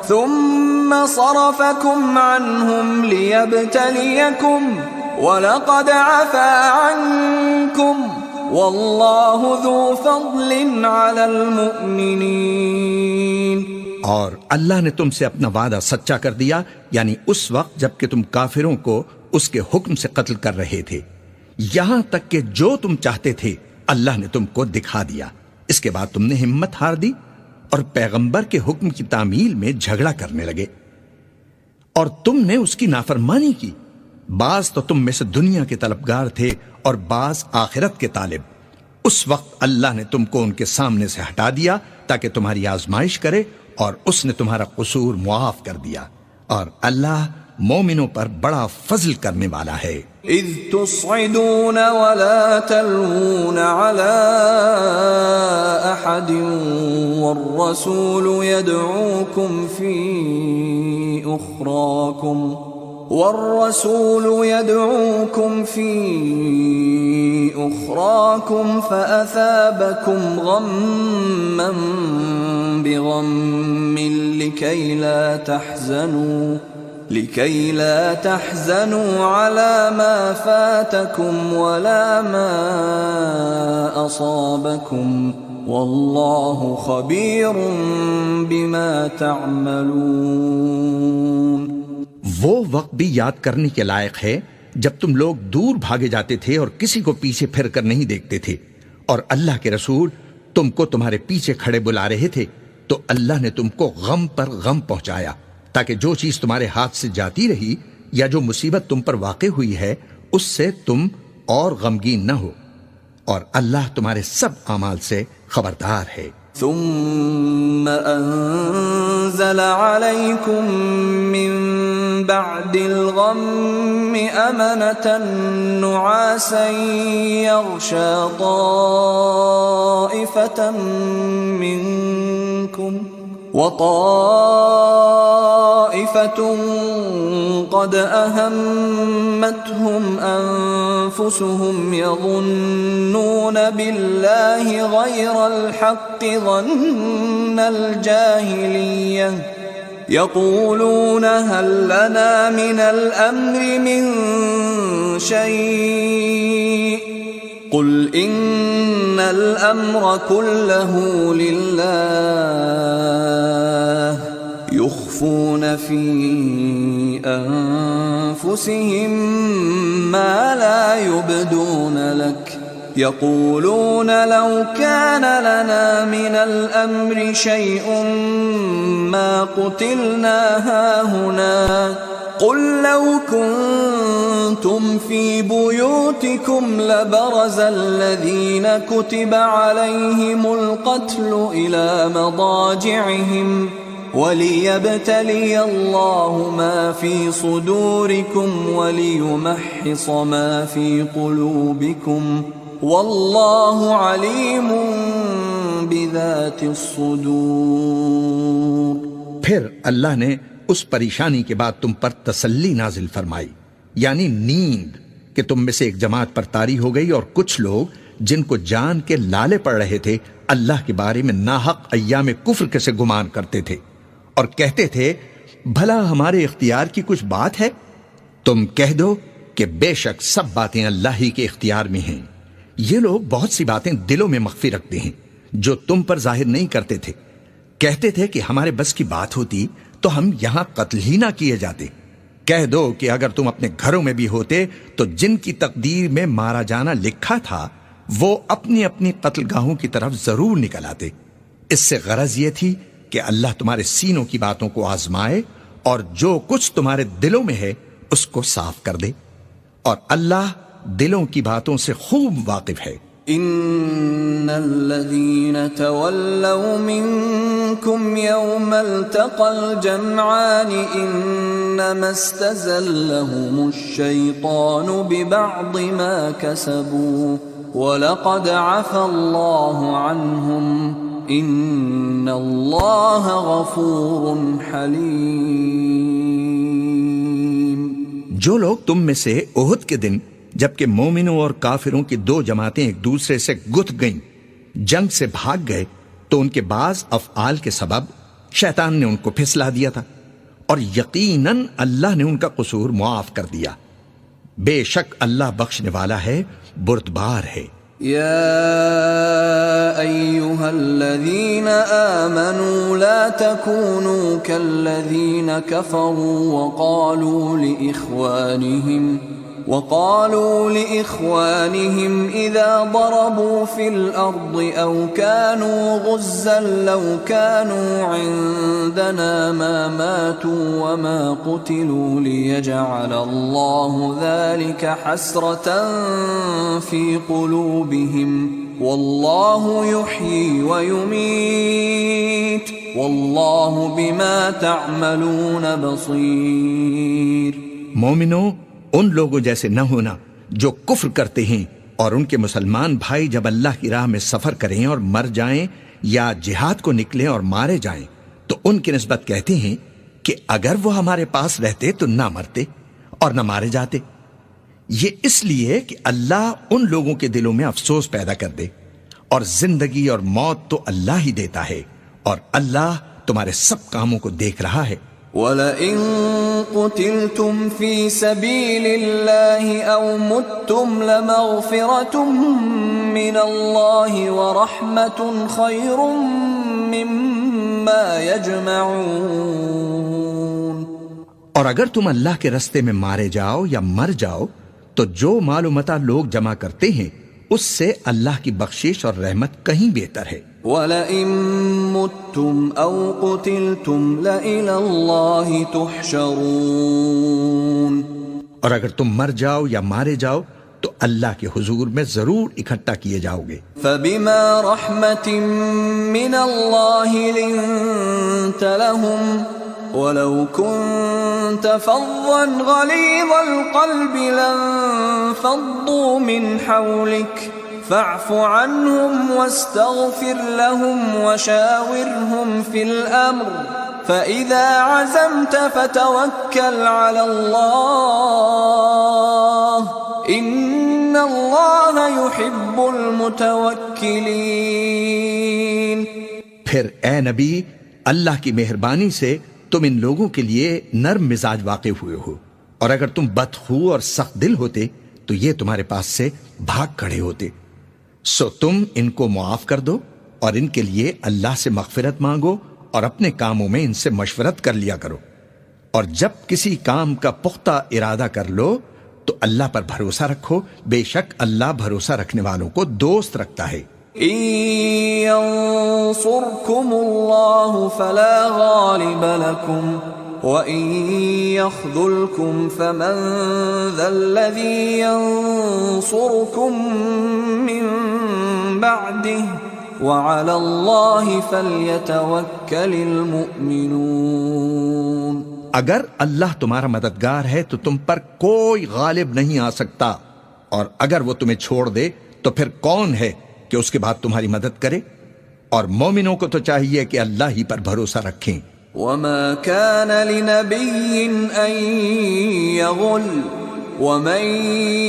ثم صرفكم عنهم ليبتليكم وَلَقَدْ عَفَا عَنْكُمْ وَاللَّهُ ذُو فَضْلٍ عَلَى الْمُؤْمِنِينَ۔ اور اللہ نے تم سے اپنا وعدہ سچا کر دیا، یعنی اس وقت جب کہ تم کافروں کو اس کے حکم سے قتل کر رہے تھے، یہاں تک کہ جو تم چاہتے تھے اللہ نے تم کو دکھا دیا۔ اس کے بعد تم نے ہمت ہار دی اور پیغمبر کے حکم کی تعمیل میں جھگڑا کرنے لگے اور تم نے اس کی نافرمانی کی۔ بعض تو تم میں سے دنیا کے طلبگار تھے اور بعض آخرت کے طالب۔ اس وقت اللہ نے تم کو ان کے سامنے سے ہٹا دیا تاکہ تمہاری آزمائش کرے، اور اس نے تمہارا قصور معاف کر دیا، اور اللہ مومنوں پر بڑا فضل کرنے والا ہے۔ اذ تصعدون ولا تلوون على احد والرسول يدعوكم في أخراكم فأثابكم غما بغم لكي لا تحزنوا على ما فاتكم ولا ما أصابكم والله خبير بما تعملون۔ وہ وقت بھی یاد کرنے کے لائق ہے جب تم لوگ دور بھاگے جاتے تھے اور کسی کو پیچھے پھر کر نہیں دیکھتے تھے، اور اللہ کے رسول تم کو تمہارے پیچھے کھڑے بلا رہے تھے، تو اللہ نے تم کو غم پر غم پہنچایا تاکہ جو چیز تمہارے ہاتھ سے جاتی رہی یا جو مصیبت تم پر واقع ہوئی ہے اس سے تم اور غمگین نہ ہو، اور اللہ تمہارے سب اعمال سے خبردار ہے۔ ثم أنزل عليكم من بعد الغم أمنة نعاسا يغشى طائفة منكم وطائفة قد أهمتهم أنفسهم يظنون بالله غير الحق ظن الجاهلية يقولون هل لنا من الأمر من شيء قل إن الأمر كله لله يخفون في أنفسهم ما لا يبدون لك يقولون لو كان لنا من الأمر شيء ما قتلنا هاهنا قل لو كنتم في بيوتكم لبرز الذين كتب عليهم القتل إلى مضاجعهم وليبتلي الله ما في صدوركم وليمحص ما في قلوبكم والله عليم بذات الصدور۔ پھر اللہ نے اس پریشانی کے بعد تم پر تسلی نازل فرمائی، یعنی نیند، کہ تم میں سے ایک جماعت پر طاری ہو گئی، اور کچھ لوگ جن کو جان کے لالے پڑ رہے تھے اللہ کے بارے میں ناحق ایام کفر کے سے گمان کرتے تھے اور کہتے تھے بھلا ہمارے اختیار کی کچھ بات ہے؟ تم کہہ دو کہ بے شک سب باتیں اللہ ہی کے اختیار میں ہیں۔ یہ لوگ بہت سی باتیں دلوں میں مخفی رکھتے ہیں جو تم پر ظاہر نہیں کرتے تھے۔ کہتے تھے کہ ہمارے بس کی بات ہوتی تو ہم یہاں قتل ہی نہ کیے جاتے۔ کہہ دو کہ اگر تم اپنے گھروں میں بھی ہوتے تو جن کی تقدیر میں مارا جانا لکھا تھا وہ اپنی اپنی قتل گاہوں کی طرف ضرور نکل آتے۔ اس سے غرض یہ تھی کہ اللہ تمہارے سینوں کی باتوں کو آزمائے اور جو کچھ تمہارے دلوں میں ہے اس کو صاف کر دے، اور اللہ دلوں کی باتوں سے خوب واقف ہے۔ ان الذين تولوا منكم يوم التقى الجمعان انما استزلهم الشيطان ببعض ما كسبوا ولقد عفى الله عنهم ان الله غفور حليم۔ جو لوگ تم میں سے احد کے دن جبکہ مومنوں اور کافروں کی دو جماعتیں ایک دوسرے سے گتھ گئیں جنگ سے بھاگ گئے تو ان کے بعض افعال کے سبب شیطان نے ان کو پھسلا دیا تھا، اور یقیناً اللہ نے ان کا قصور معاف کر دیا۔ بے شک اللہ بخشنے والا ہے، بردبار ہے۔ يا أيها الذين آمنوا لا تكونوا كالذين كفروا وقالوا لإخوانهم وقالوا لإخوانهم إذا ضربوا في الأرض أو كانوا غزا لو كانوا عندنا ما ماتوا وما قتلوا ليجعل الله ذلك حسرة في قلوبهم والله يحيي ويميت والله بما تعملون بصير. مومنو، ان لوگوں جیسے نہ ہونا جو کفر کرتے ہیں اور ان کے مسلمان بھائی جب اللہ کی راہ میں سفر کریں اور مر جائیں یا جہاد کو نکلیں اور مارے جائیں تو ان کی نسبت کہتے ہیں کہ اگر وہ ہمارے پاس رہتے تو نہ مرتے اور نہ مارے جاتے. یہ اس لیے کہ اللہ ان لوگوں کے دلوں میں افسوس پیدا کر دے، اور زندگی اور موت تو اللہ ہی دیتا ہے اور اللہ تمہارے سب کاموں کو دیکھ رہا ہے. وَلَئِن قُتِلْتُمْ فِي سَبِيلِ اللَّهِ أَوْ مُتُّمْ لَمَغْفِرَةٌ مِّنَ اللَّهِ وَرَحْمَةٌ خَيْرٌ مِّمَّا يَجْمَعُونَ. اور اگر تم اللہ کے رستے میں مارے جاؤ یا مر جاؤ تو جو مال و متاع لوگ جمع کرتے ہیں اس سے اللہ کی بخشش اور رحمت کہیں بہتر ہے. وَلَئِن مُتُّمْ أَوْ قُتِلْتُمْ لَإِلَى اللَّهِ تُحْشَرُونَ. اور اگر تم مر جاؤ یا مارے جاؤ تو اللہ کے حضور میں ضرور اکٹھا کیے جاؤ گے. فَبِمَا رَحْمَةٍ مِّنَ اللَّهِ لِنتَ لَهُمْ وَلَوْ كُنتَ فَظًّا غَلِيظَ الْقَلْبِ لَانفَضُّوا مِنْ حَوْلِكَ فَاعْفُ عَنْهُمْ وَاسْتَغْفِرْ لَهُمْ وَشَاوِرْهُمْ فِي الْأَمْرِ فَإِذَا عَزَمْتَ فَتَوَكَّلْ عَلَى اللَّهِ إِنَّ اللَّهَ يُحِبُّ الْمُتَوَكِّلِينَ. پھر اے نبی، اللہ کی مہربانی سے تم ان لوگوں کے لیے نرم مزاج واقع ہوئے ہو، اور اگر تم بدخو اور سخت دل ہوتے تو یہ تمہارے پاس سے بھاگ کھڑے ہوتے. سو تم ان کو معاف کر دو اور ان کے لیے اللہ سے مغفرت مانگو اور اپنے کاموں میں ان سے مشورت کر لیا کرو، اور جب کسی کام کا پختہ ارادہ کر لو تو اللہ پر بھروسہ رکھو، بے شک اللہ بھروسہ رکھنے والوں کو دوست رکھتا ہے. إِن يَنصُرْكُمُ اللَّهُ فَلَا غَالِبَ لَكُمْ وَإِن يَخْذُلْكُمْ فَمَن ذَا الَّذِي يَنصُرُكُم مِّن بَعْدِهِ وَعَلَى اللَّهِ فَلْيَتَوَكَّلِ الْمُؤْمِنُونَ. اگر اللہ تمہارا مددگار ہے تو تم پر کوئی غالب نہیں آ سکتا، اور اگر وہ تمہیں چھوڑ دے تو پھر کون ہے کہ اس کے بعد تمہاری مدد کرے؟ اور مومنوں کو تو چاہیے کہ اللہ ہی پر بھروسہ رکھیں. وَمَا كَانَ لِنَبِيٍّ أَن يَغُلَّ وَمَن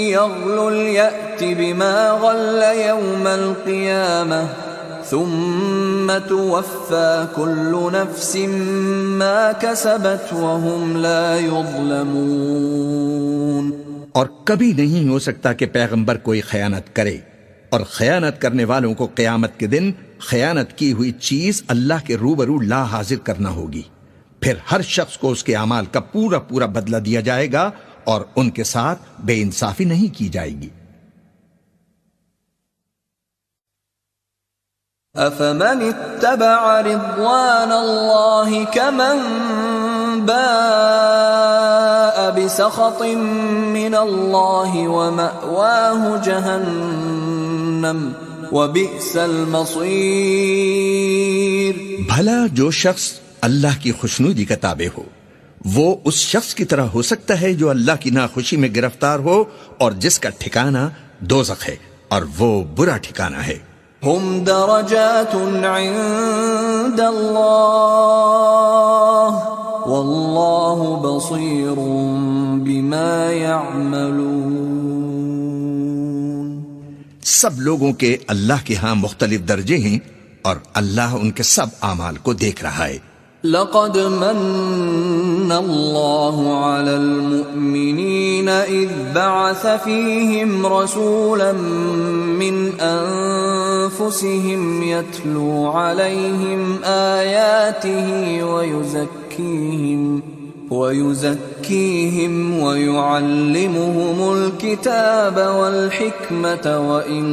يَغْلُلْ يَأْتِ بِمَا غَلَّ يَوْمَ الْقِيَامَةِ ثُمَّ تُوَفَّى كُلُّ نَفْسٍ مَا كَسَبَتْ وَهُمْ لَا يُظْلَمُونَ. اور کبھی نہیں ہو سکتا کہ پیغمبر کوئی خیانت کرے، اور خیانت کرنے والوں کو قیامت کے دن خیانت کی ہوئی چیز اللہ کے روبرو لا حاضر کرنا ہوگی. پھر ہر شخص کو اس کے اعمال کا پورا پورا بدلہ دیا جائے گا اور ان کے ساتھ بے انصافی نہیں کی جائے گی. أَفَمَنِ اتَّبَعَ رِضْوَانَ اللَّهِ كَمَنْ بَاءَ بِسَخَطٍ مِّنَ اللَّهِ وَمَأْوَاهُ جَهَنَّمُ وَبِئْسَ الْمَصِيرُ. بھلا جو شخص اللہ کی خوشنودی کا تابع ہو وہ اس شخص کی طرح ہو سکتا ہے جو اللہ کی ناخوشی میں گرفتار ہو اور جس کا ٹھکانہ دوزخ ہے، اور وہ برا ٹھکانہ ہے. هم درجات عند الله والله بصير بما يعملون. سب لوگوں کے اللہ کے ہاں مختلف درجے ہیں اور اللہ ان کے سب اعمال کو دیکھ رہا ہے. لقد من الله على المؤمنين إذ بعث فيهم رسولا من أنفسهم يتلو عليهم آياته وَيُزَكِّيهِمْ وَيُعَلِّمُهُمُ الْكِتَابَ وَالْحِكْمَةَ وَإِن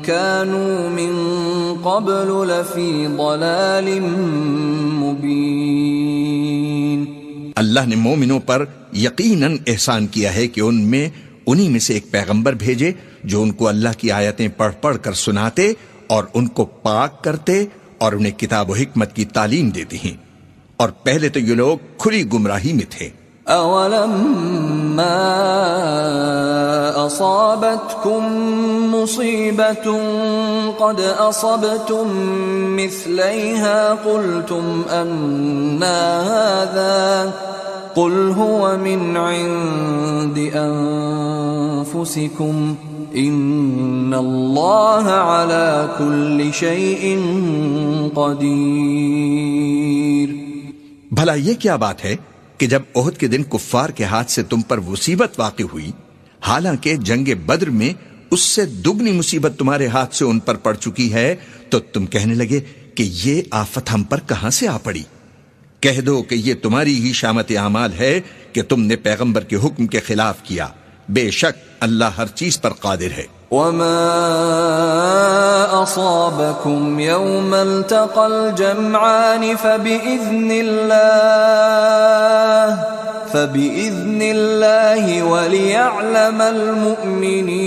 كَانُوا مِن قَبْلُ لَفِي ضَلَالٍ مُبِينٍ۔ اللہ نے مومنوں پر یقیناً احسان کیا ہے کہ ان میں انہی میں سے ایک پیغمبر بھیجے جو ان کو اللہ کی آیتیں پڑھ پڑھ کر سناتے اور ان کو پاک کرتے اور انہیں کتاب و حکمت کی تعلیم دیتے ہیں، اور پہلے تو یہ لوگ کھلی گمراہی میں تھے۔ أَوَلَمَّا أَصَابَتْكُم مُّصِيبَةٌ قَدْ أَصَبْتُم مِّثْلَيْهَا قُلْتُمْ أَنَّىٰ هَٰذَا قُلْ هُوَ مِنْ عِندِ أَنفُسِكُمْ إِنَّ اللَّهَ عَلَىٰ كُلِّ شَيْءٍ قَدِيرٌ۔ بھلا یہ کیا بات ہے کہ جب احد کے دن کفار کے ہاتھ سے تم پر مصیبت واقع ہوئی، حالانکہ جنگ بدر میں اس سے دگنی مصیبت تمہارے ہاتھ سے ان پر پڑ چکی ہے، تو تم کہنے لگے کہ یہ آفت ہم پر کہاں سے آ پڑی؟ کہہ دو کہ یہ تمہاری ہی شامت اعمال ہے کہ تم نے پیغمبر کے حکم کے خلاف کیا، بے شک اللہ ہر چیز پر قادر ہے۔ وَمَا أَصَابَكُمْ يَوْمَ الْتَقَى الْجَمْعَانِ فَبِإِذْنِ اللَّهِ وَلِيَعْلَمَ الْمُؤْمِنِينَ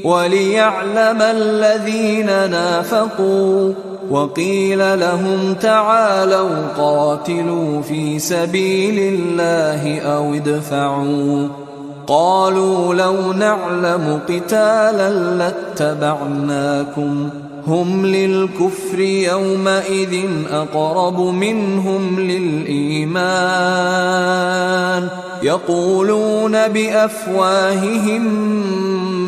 وَلِيَعْلَمَ الَّذِينَ نَافَقُوا وَقِيلَ لَهُمْ تَعَالَوْا قَاتِلُوا فِي سَبِيلِ اللَّهِ أَوِ ادْفَعُوا قالوا لو نعلم قتالا لاتبعناكم هم للكفر يومئذ أقرب منهم للإيمان يقولون بأفواههم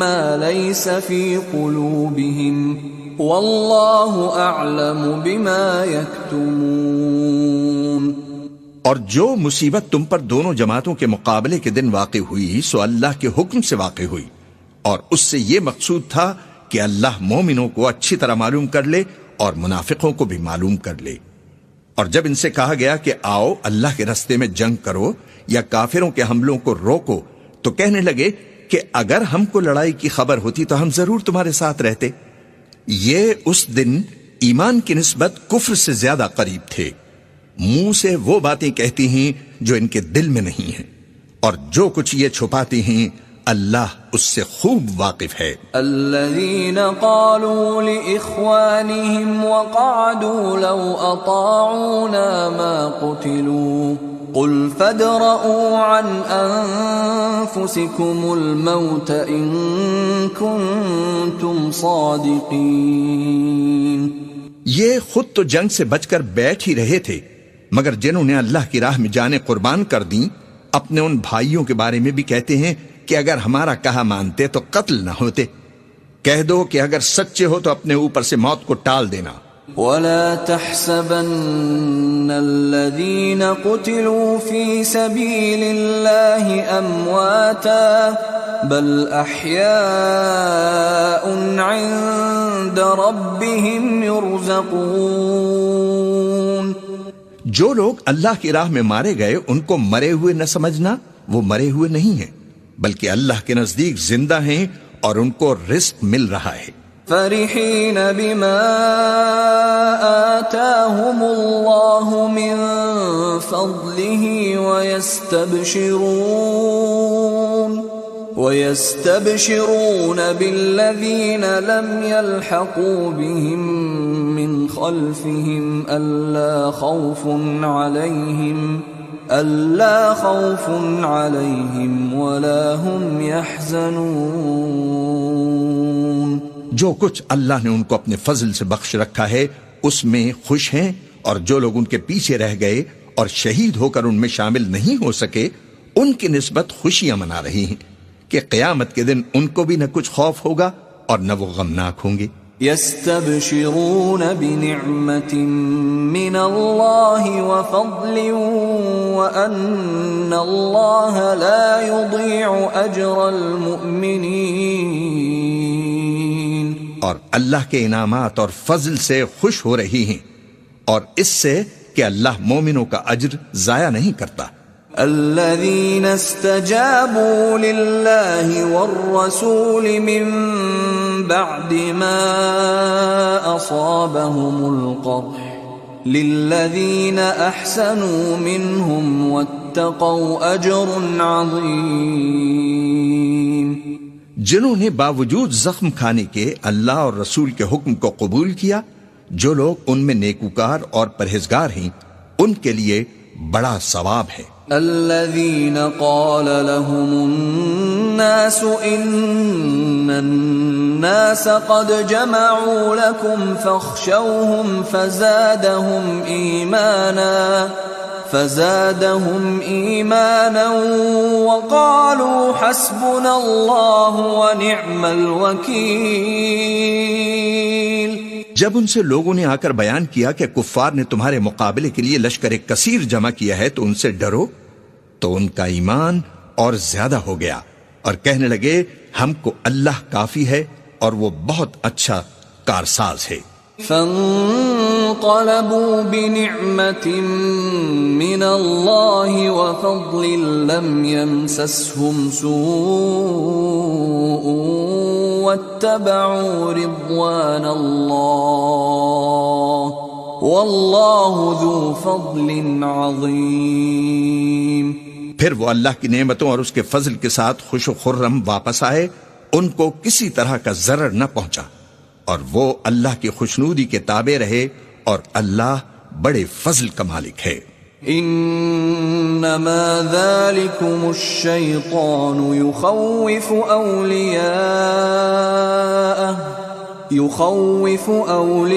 ما ليس في قلوبهم والله أعلم بما يكتمون۔ اور جو مصیبت تم پر دونوں جماعتوں کے مقابلے کے دن واقع ہوئی سو اللہ کے حکم سے واقع ہوئی، اور اس سے یہ مقصود تھا کہ اللہ مومنوں کو اچھی طرح معلوم کر لے اور منافقوں کو بھی معلوم کر لے۔ اور جب ان سے کہا گیا کہ آؤ اللہ کے راستے میں جنگ کرو یا کافروں کے حملوں کو روکو، تو کہنے لگے کہ اگر ہم کو لڑائی کی خبر ہوتی تو ہم ضرور تمہارے ساتھ رہتے۔ یہ اس دن ایمان کی نسبت کفر سے زیادہ قریب تھے، منہ سے وہ باتیں کہتی ہیں جو ان کے دل میں نہیں ہیں، اور جو کچھ یہ چھپاتی ہیں اللہ اس سے خوب واقف ہے۔ الذين قالوا لإخوانهم وقعدوا لو أطاعونا ما قتلوا قل فادرءوا عن أنفسكم الموت إن كنتم صادقين۔ یہ خود تو جنگ سے بچ کر بیٹھ ہی رہے تھے، مگر جنہوں نے اللہ کی راہ میں جانیں قربان کر دیں اپنے ان بھائیوں کے بارے میں بھی کہتے ہیں کہ اگر ہمارا کہا مانتے تو قتل نہ ہوتے۔ کہہ دو کہ اگر سچے ہو تو اپنے اوپر سے موت کو ٹال دینا۔ وَلَا تَحْسَبَنَّ الَّذِينَ قُتِلُوا فِي سَبِيلِ اللَّهِ أَمْوَاتًا بَلْ أَحْيَاءٌ عِندَ رَبِّهِمْ يُرْزَقُونَ۔ جو لوگ اللہ کی راہ میں مارے گئے ان کو مرے ہوئے نہ سمجھنا، وہ مرے ہوئے نہیں ہیں، بلکہ اللہ کے نزدیک زندہ ہیں اور ان کو رزق مل رہا ہے۔ فرحين بما آتاهم الله من فضله ويستبشرون بالذين لم يلحقوا بهم من خلفهم ألا خوف عليهم ولا هم يحزنون۔ جو کچھ اللہ نے ان کو اپنے فضل سے بخش رکھا ہے اس میں خوش ہیں، اور جو لوگ ان کے پیچھے رہ گئے اور شہید ہو کر ان میں شامل نہیں ہو سکے ان کی نسبت خوشیاں منا رہی ہیں کہ قیامت کے دن ان کو بھی نہ کچھ خوف ہوگا اور نہ وہ غمناک ہوں گے۔ يستبشرون بنعمة من الله وفضل وأن الله لا يضيع أجر المؤمنين۔ اور اللہ کے انعامات اور فضل سے خوش ہو رہی ہیں، اور اس سے کہ کہ اللہ مومنوں کا اجر ضائع نہیں کرتا۔ الذين استجابوا لله والرسول من بعد ما أصابهم القرح للذين أحسنوا منهم واتقوا أجر عظيم۔ جنہوں نے باوجود زخم کھانے کے اللہ اور رسول کے حکم کو قبول کیا، جو لوگ ان میں نیکوکار اور پرہیزگار ہیں ان کے لیے بڑا ثواب ہے۔ الذين قال لهم الناس إن الناس قد جمعوا لكم فاخشوهم فزادهم إيمانا وقالوا حسبنا الله ونعم الوكيل۔ جب ان سے لوگوں نے آ کر بیان کیا کہ کفار نے تمہارے مقابلے کے لیے لشکر کثیر جمع کیا ہے تو ان سے ڈرو، تو ان کا ایمان اور زیادہ ہو گیا اور کہنے لگے ہم کو اللہ کافی ہے اور وہ بہت اچھا کارساز ہے۔ فانقلبوا بنعمة من الله وفضل لم يمسسهم سوء واتبعوا رضوان الله والله ذو فضل عظيم۔ پھر وہ اللہ کی نعمتوں اور اس کے فضل کے ساتھ خوش و خرم واپس آئے، ان کو کسی طرح کا ضرر نہ پہنچا، اور وہ اللہ کی خوشنودی کے تابع رہے، اور اللہ بڑے فضل کا مالک ہے۔ انما ذلكم الشیطان يخوف اولیاءه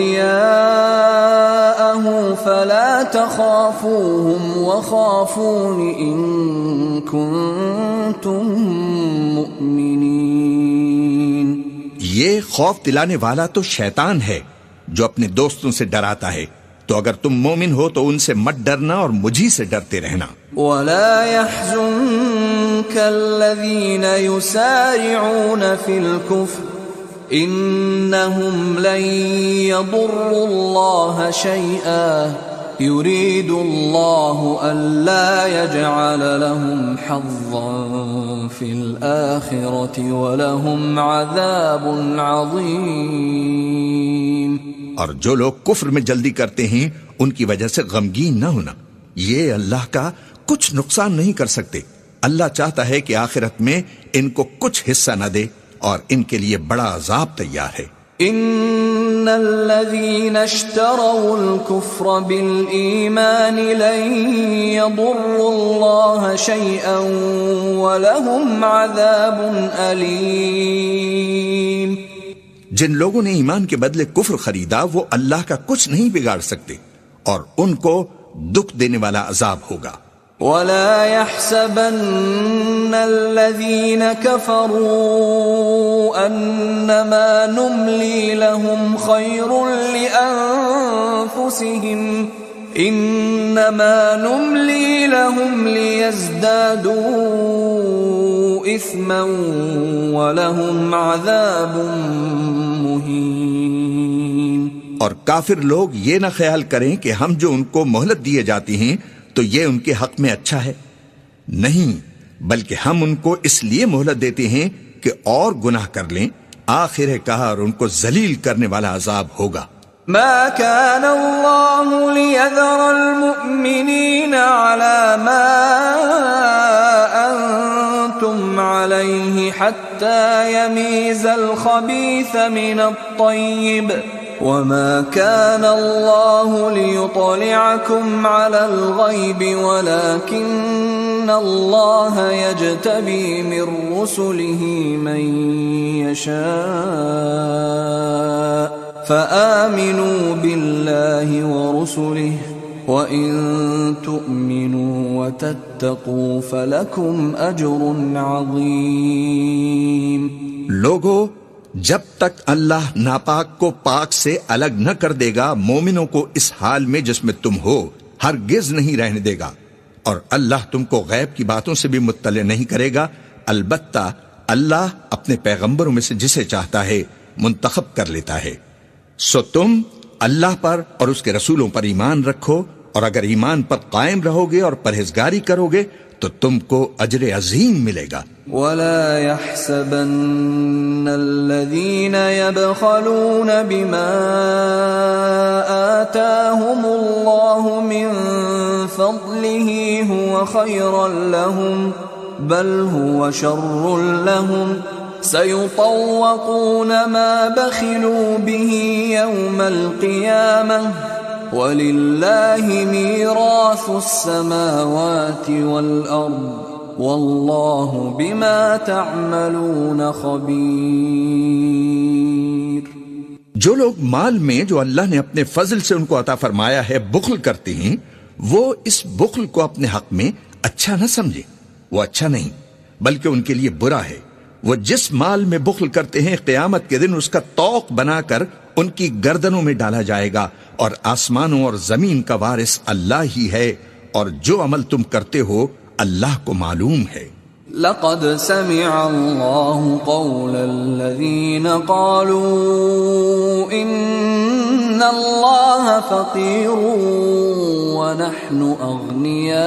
فلا تخافوهم وخافون ان كنتم مؤمنین۔ یہ خوف دلانے والا تو شیطان ہے جو اپنے دوستوں سے ڈراتا ہے، تو اگر تم مومن ہو تو ان سے مت ڈرنا اور مجھی سے ڈرتے رہنا۔ ولا يحزنك الذين يسارعون في الكفر انهم لن يضروا الله شيئا يريد الله ألا يجعل لهم حظا في الآخرة ولهم عذاب عظيم۔ اور جو لوگ کفر میں جلدی کرتے ہیں ان کی وجہ سے غمگین نہ ہونا، یہ اللہ کا کچھ نقصان نہیں کر سکتے۔ اللہ چاہتا ہے کہ آخرت میں ان کو کچھ حصہ نہ دے اور ان کے لیے بڑا عذاب تیار ہے۔ ان الذين اشتروا الكفر بالإيمان لن يضروا الله شيئا ولهم عذاب أليم۔ جن لوگوں نے ایمان کے بدلے کفر خریدا وہ اللہ کا کچھ نہیں بگاڑ سکتے اور ان کو دکھ دینے والا عذاب ہوگا۔ ولا يحسبن الذين كفروا انما نملي لهم خير لانفسهم انما نملي لهم ليزدادوا اثما ولهم عذاب مهين۔ اور کافر لوگ یہ نہ خیال کریں کہ ہم جو ان کو مہلت دیے جاتی ہیں تو یہ ان کے حق میں اچھا ہے، نہیں، بلکہ ہم ان کو اس لیے مہلت دیتے ہیں کہ اور گناہ کر لیں، آخر کہا اور ان کو ذلیل کرنے والا عذاب ہوگا۔ ما كان الله ليذر المؤمنين على ما أنتم عليه حتى يميز الخبيث من الطيب وما كان الله ليطلعكم على الغيب ولكن الله يجتبي من رسله من يشاء فآمنوا بالله ورسله وإن تؤمنوا وتتقوا فلكم أجر عظيم۔ لوگو، جب تک اللہ ناپاک کو پاک سے الگ نہ کر دے گا مومنوں کو اس حال میں جس میں تم ہو ہرگز نہیں رہنے دے گا، اور اللہ تم کو غیب کی باتوں سے بھی مطلع نہیں کرے گا، البتہ اللہ اپنے پیغمبروں میں سے جسے چاہتا ہے منتخب کر لیتا ہے۔ سو تم اللہ پر اور اس کے رسولوں پر ایمان رکھو اور اگر ایمان پر قائم رہو گے اور پرہیزگاری کرو گے تو تم کو اجر عظیم ملے گا۔ ولا يحسبن الذين يبخلون بما آتاهم الله من فضله هو خيرا لهم بل هو شر لهم سيطوقون ما بخلوا به يوم القيامة وَلِلَّهِ مِيرَاثُ السَّمَاوَاتِ وَالْأَرْضِ وَاللَّهُ بِمَا تَعْمَلُونَ خَبِيرٌ۔ جو لوگ مال میں جو اللہ نے اپنے فضل سے ان کو عطا فرمایا ہے بخل کرتے ہیں، وہ اس بخل کو اپنے حق میں اچھا نہ سمجھے، وہ اچھا نہیں بلکہ ان کے لیے برا ہے۔ وہ جس مال میں بخل کرتے ہیں قیامت کے دن اس کا طوق بنا کر ان کی گردنوں میں ڈالا جائے گا، اور آسمانوں اور زمین کا وارث اللہ ہی ہے، اور جو عمل تم کرتے ہو اللہ کو معلوم ہے۔ لقد سمع الله قول الذين قالوا إن الله فقير ونحن أغنياء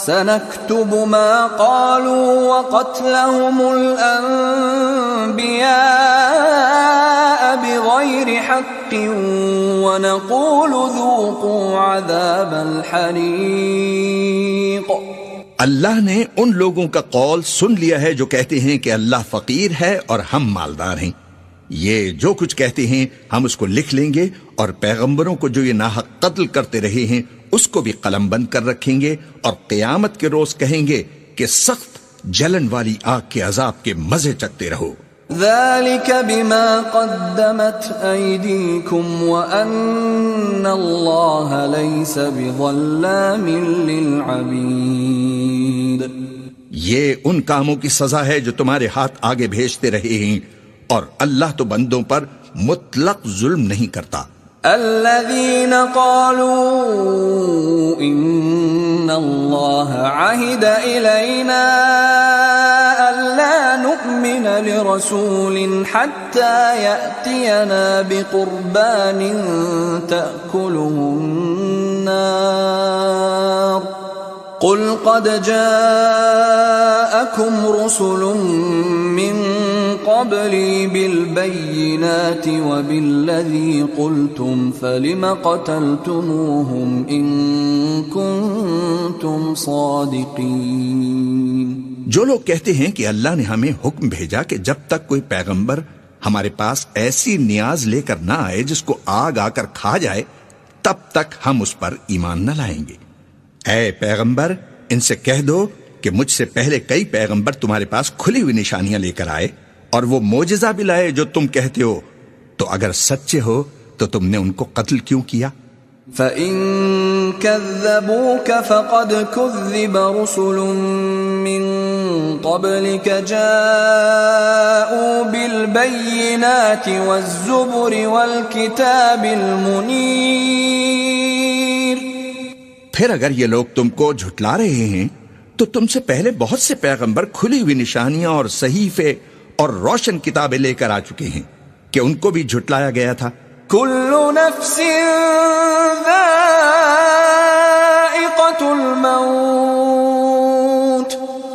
سنكتب ما قالوا وقتلهم الأنبياء بغير حق ونقول ذوقوا عذاب الحريق۔ اللہ نے ان لوگوں کا قول سن لیا ہے جو کہتے ہیں کہ اللہ فقیر ہے اور ہم مالدار ہیں۔ یہ جو کچھ کہتے ہیں ہم اس کو لکھ لیں گے، اور پیغمبروں کو جو یہ ناحق قتل کرتے رہے ہیں اس کو بھی قلم بند کر رکھیں گے، اور قیامت کے روز کہیں گے کہ سخت جلن والی آگ کے عذاب کے مزے چکتے رہو۔ ذلك بما قدمت أيديكم وأن الله ليس بظلام للعبيد۔ یہ ان کاموں کی سزا ہے جو تمہارے ہاتھ آگے بھیجتے رہے ہیں، اور اللہ تو بندوں پر مطلق ظلم نہیں کرتا۔ الذين قالوا إن الله عهد إلينا ألا نؤمن لرسول حتى يأتينا بقربان تأكله النار قل قد جاءكم رسل من قبلي بالبينات وبالذي قلتم فلم قتلتموهم إن كنتم صادقين۔ جو لوگ کہتے ہیں کہ اللہ نے ہمیں حکم بھیجا کہ جب تک کوئی پیغمبر ہمارے پاس ایسی نیاز لے کر نہ آئے جس کو آگ آ کر کھا جائے، تب تک ہم اس پر ایمان نہ لائیں گے۔ اے پیغمبر، ان سے کہہ دو کہ مجھ سے پہلے کئی پیغمبر تمہارے پاس کھلی ہوئی نشانیاں لے کر آئے اور وہ معجزہ بھی لائے جو تم کہتے ہو، تو اگر سچے ہو تو تم نے ان کو قتل کیوں کیا؟ فَإِن كَذَّبُوكَ فَقَدْ كُذِّبَ رُسُلٌ مِّن قَبْلِكَ جَاءُوا بِالْبَيِّنَاتِ وَالزُّبُرِ وَالْكِتَابِ الْمُنِيرِ۔ پھر اگر یہ لوگ تم کو جھٹلا رہے ہیں تو تم سے پہلے بہت سے پیغمبر کھلی ہوئی نشانیاں اور صحیفے اور روشن کتابیں لے کر آ چکے ہیں کہ ان کو بھی جھٹلایا گیا تھا۔ كل نفس ذائقة الموت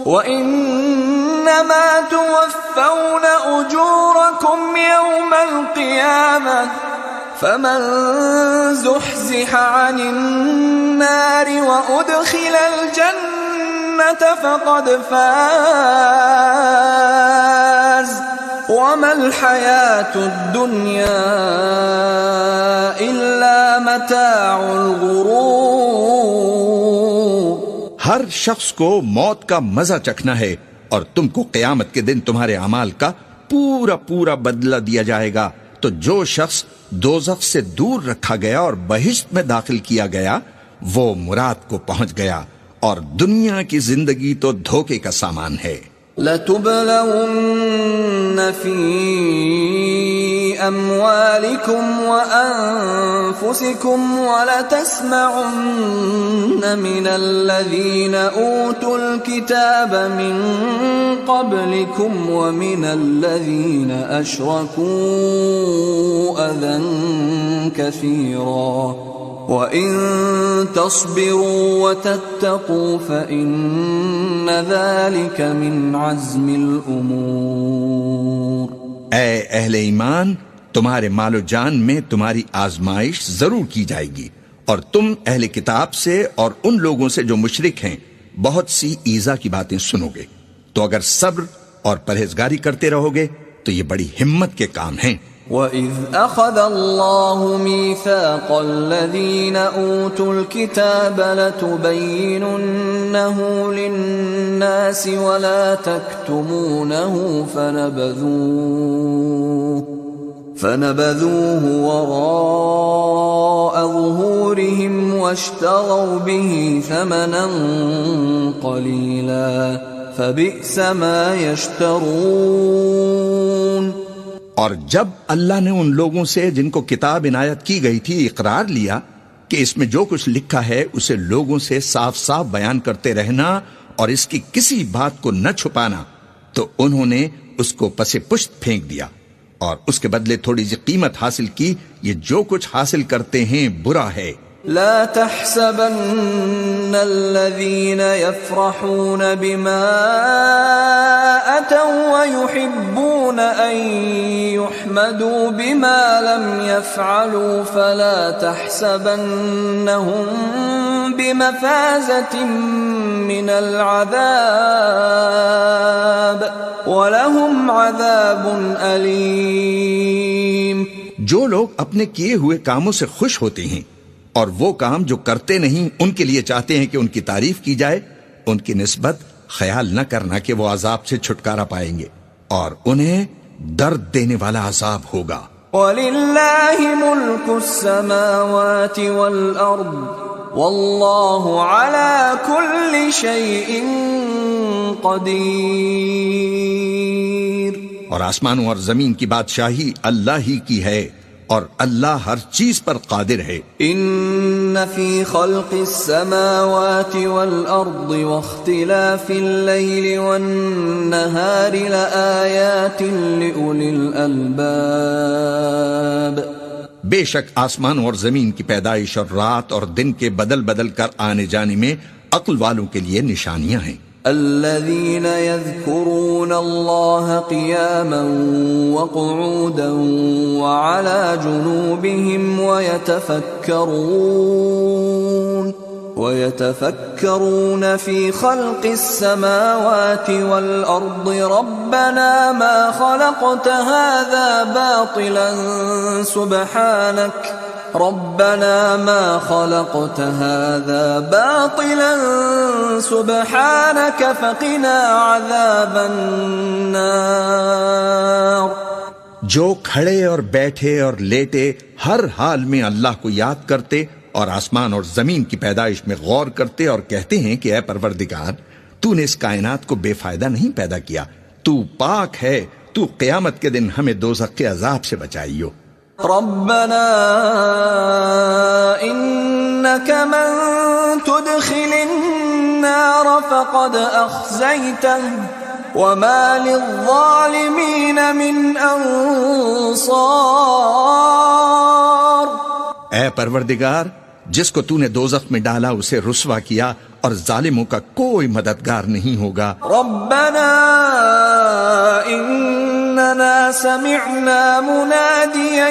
وإنما توفون أجوركم يوم القيامة فمن زحزح عن النار وأدخل الجنة فقد فاز وما الحياة الدنيا إلا متاع الغرور۔ ہر شخص کو موت کا مزہ چکھنا ہے، اور تم کو قیامت کے دن تمہارے اعمال کا پورا پورا بدلہ دیا جائے گا۔ تو جو شخص دوزخ سے دور رکھا گیا اور بہشت میں داخل کیا گیا وہ مراد کو پہنچ گیا، اور دنیا کی زندگی تو دھوکے کا سامان ہے۔ لَتُبْلَوُنَّ فِي أَمْوَالِكُمْ وَأَنفُسِكُمْ وَلَتَسْمَعُنَّ مِنَ الَّذِينَ أُوتُوا الْكِتَابَ مِنْ قَبْلِكُمْ وَمِنَ الَّذِينَ أَشْرَكُوا أَذًى كَثِيرًا وَإِن تَصْبِرُوا وَتَتَّقُوا فَإِنَّ ذَلِكَ مِنْ عَزْمِ الْأُمُورِ۔ اے اہل ایمان، تمہارے مال و جان میں تمہاری آزمائش ضرور کی جائے گی، اور تم اہل کتاب سے اور ان لوگوں سے جو مشرک ہیں بہت سی ایذا کی باتیں سنو گے، تو اگر صبر اور پرہیزگاری کرتے رہو گے تو یہ بڑی ہمت کے کام ہیں۔ وَإِذْ أَخَذَ اللَّهُ مِيثَاقَ الَّذِينَ أُوتُوا الْكِتَابَ لَتُبَيِّنُنَّهُ لِلنَّاسِ وَلَا تَكْتُمُونَهُ فَنَبَذُوهُ وَرَاءَ ظُهُورِهِمْ وَاشْتَرَوْا بِهِ ثَمَنًا قَلِيلًا فَبِئْسَ مَا يَشْتَرُونَ۔ اور جب اللہ نے ان لوگوں سے جن کو کتاب عنایت کی گئی تھی اقرار لیا کہ اس میں جو کچھ لکھا ہے اسے لوگوں سے صاف صاف بیان کرتے رہنا اور اس کی کسی بات کو نہ چھپانا، تو انہوں نے اس کو پس پشت پھینک دیا اور اس کے بدلے تھوڑی سی قیمت حاصل کی۔ یہ جو کچھ حاصل کرتے ہیں برا ہے۔ لا تحسبن الذين يفرحون بما أتوا ويحبون أن يحمدوا بما لم يفعلوا فلا تحسبنهم بمفازة من العذاب ولهم عذاب أليم۔ جو لوگ اپنے کیے ہوئے کاموں سے خوش ہوتے ہیں اور وہ کام جو کرتے نہیں ان کے لیے چاہتے ہیں کہ ان کی تعریف کی جائے، ان کی نسبت خیال نہ کرنا کہ وہ عذاب سے چھٹکارا پائیں گے اور انہیں درد دینے والا عذاب ہوگا۔ وَلِلَّهِ مُلْكُ السَّمَاوَاتِ وَالْأَرْضِ وَاللَّهُ عَلَى كُلِّ شَيْءٍ قَدِيرٌ۔ اور آسمانوں اور زمین کی بادشاہی اللہ ہی کی ہے اور اللہ ہر چیز پر قادر ہے۔ ان فی خلق السماوات والارض واختلاف اللیل والنہار لآیات لأولی الالباب۔ بے شک آسمانوں اور زمین کی پیدائش اور رات اور دن کے بدل بدل کر آنے جانے میں عقل والوں کے لیے نشانیاں ہیں۔ الذين يذكرون الله قياما وقعودا وعلى جنوبهم ويتفكرون في خلق السماوات والأرض ربنا ما خلقت هذا باطلا سبحانك ربنا ما خلقت هذا باطلا سبحانك فقنا عذاب النار۔ جو کھڑے اور بیٹھے اور لیٹے ہر حال میں اللہ کو یاد کرتے اور آسمان اور زمین کی پیدائش میں غور کرتے اور کہتے ہیں کہ اے پروردگار، تو نے اس کائنات کو بے فائدہ نہیں پیدا کیا، تو پاک ہے، تو قیامت کے دن ہمیں دوزخ کے عذاب سے بچائیو۔ ربنا انك من تدخل النار فقد اخزيته وما للظالمين من انصار۔ اے پروردگار، جس کو تو نے دوزخ میں ڈالا اسے رسوا کیا اور ظالموں کا کوئی مددگار نہیں ہوگا۔ ربنا اننا سمعنا مناديا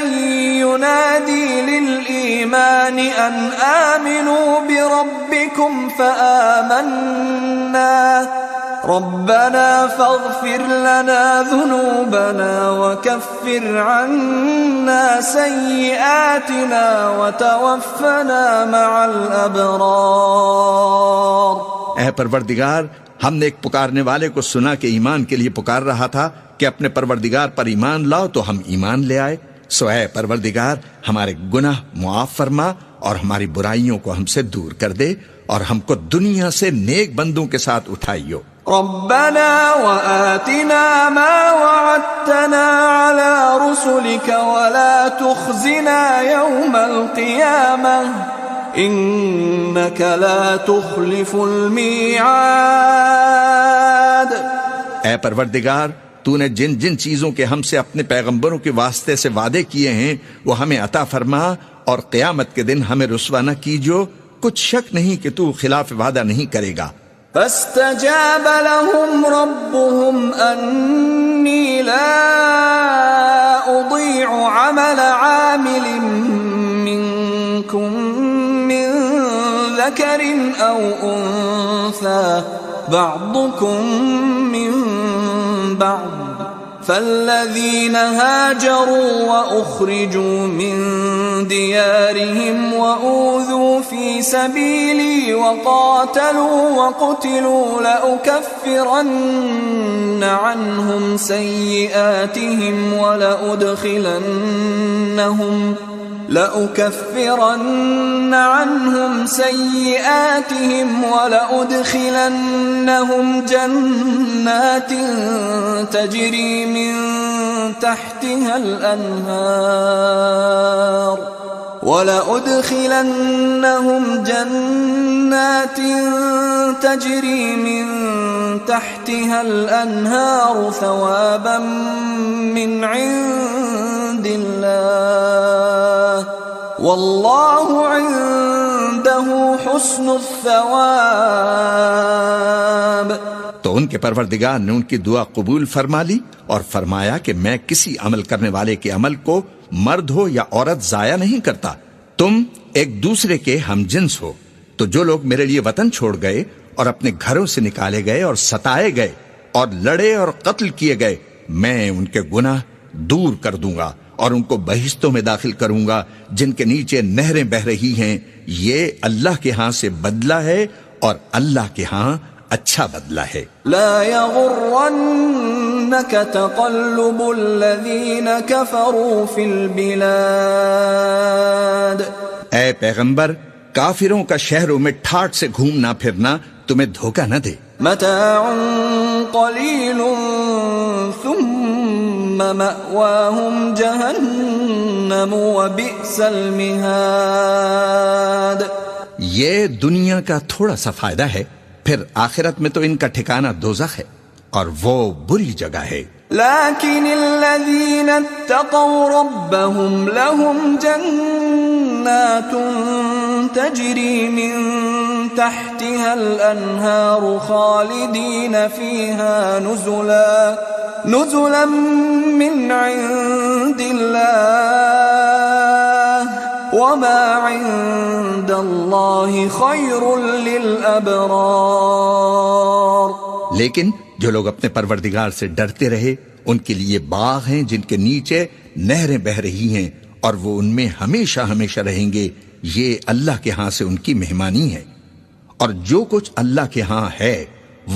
ينادي للإيمان ان آمنوا بربكم فآمنا ربنا فاغفر لنا ذنوبنا وكفر عنا سيئاتنا وتوفنا مع الأبرار۔ اے پروردگار، ہم نے ایک پکارنے والے کو سنا کہ ایمان کے لیے پکار رہا تھا کہ اپنے پروردگار پر ایمان لاؤ، تو ہم ایمان لے آئے۔ سو اے پروردگار، ہمارے گناہ معاف فرما اور ہماری برائیوں کو ہم سے دور کر دے اور ہم کو دنیا سے نیک بندوں کے ساتھ اٹھائیو۔ ربنا وآتنا ما وعدتنا على رسلك ولا تخزنا يوم القيامة إنك لا تخلف الميعاد۔ اے پروردگار، تو نے جن جن چیزوں کے ہم سے اپنے پیغمبروں کے واسطے سے وعدے کیے ہیں وہ ہمیں عطا فرما اور قیامت کے دن ہمیں رسوا نہ کیجو، کچھ شک نہیں کہ تو خلاف وعدہ نہیں کرے گا۔ فاستجاب لهم ربهم أني لا أضيع عمل عامل منكم من ذكر أو أنثى بعضكم من بعض، فالذين هاجروا وأخرجوا من ديارهم وأوذوا في سبيلي وقاتلوا وقتلوا لأكفرن عنهم سيئاتهم ولأدخلنهم جنات تجري من تحتها الأنهار ثوابا من عند الله والله عنده حسن الثواب۔ تو ان کے پروردگار نے ان کی دعا قبول فرما لی اور فرمایا کہ میں کسی عمل کرنے والے کے عمل کو مرد ہو یا عورت ضائع نہیں کرتا، تم ایک دوسرے کے ہم جنس ہو۔ تو جو لوگ میرے لیے وطن چھوڑ گئے اور اپنے گھروں سے نکالے گئے اور ستائے گئے اور لڑے اور قتل کیے گئے، میں ان کے گناہ دور کر دوں گا اور ان کو بہشتوں میں داخل کروں گا جن کے نیچے نہریں بہ رہی ہیں۔ یہ اللہ کے ہاں سے بدلہ ہے اور اللہ کے ہاں اچھا بدلہ ہے۔ لا يغرنك تقلب الذين كفروا في البلاد۔ اے پیغمبر، کافروں کا شہروں میں ٹھاٹ سے گھومنا پھرنا تمہیں دھوکہ نہ دے۔ متاع قلیل ثم مأواهم جہنم وبئس المہاد۔ یہ دنیا کا تھوڑا سا فائدہ ہے، پھر آخرت میں تو ان کا ٹھکانہ دوزخ ہے اور وہ بری جگہ ہے۔ لكن الذين اتقوا ربهم لهم جنات تجري من تحتها الأنهار خالدين فيها نزلا من عند الله وما عند الله خير للأبرار۔ لیکن جو لوگ اپنے پروردگار سے ڈرتے رہے ان کے لیے باغ ہیں جن کے نیچے نہریں بہ رہی ہیں اور وہ ان میں ہمیشہ ہمیشہ رہیں گے، یہ اللہ کے ہاں سے ان کی مہمانی ہے، اور جو کچھ اللہ کے ہاں ہے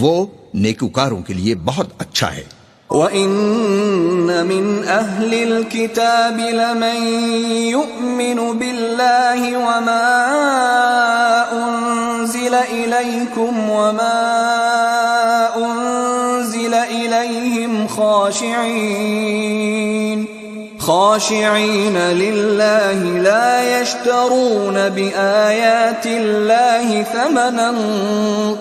وہ نیکوکاروں کے لیے بہت اچھا ہے۔ وَإِنَّ مِنْ أَهْلِ الْكِتَابِ لَمَنْ يُؤْمِنُ بِاللَّهِ وَمَا أُنْزِلَ إِلَيْكُمْ وَمَا أُنْزِلَ إِلَيْهِمْ خاشعين لله لا يشترون بآيات الله ثمنا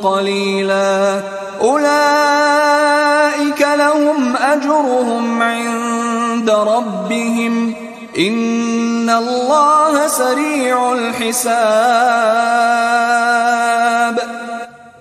قليلا أولئك لهم أجرهم عند ربهم إن الله سريع الحساب۔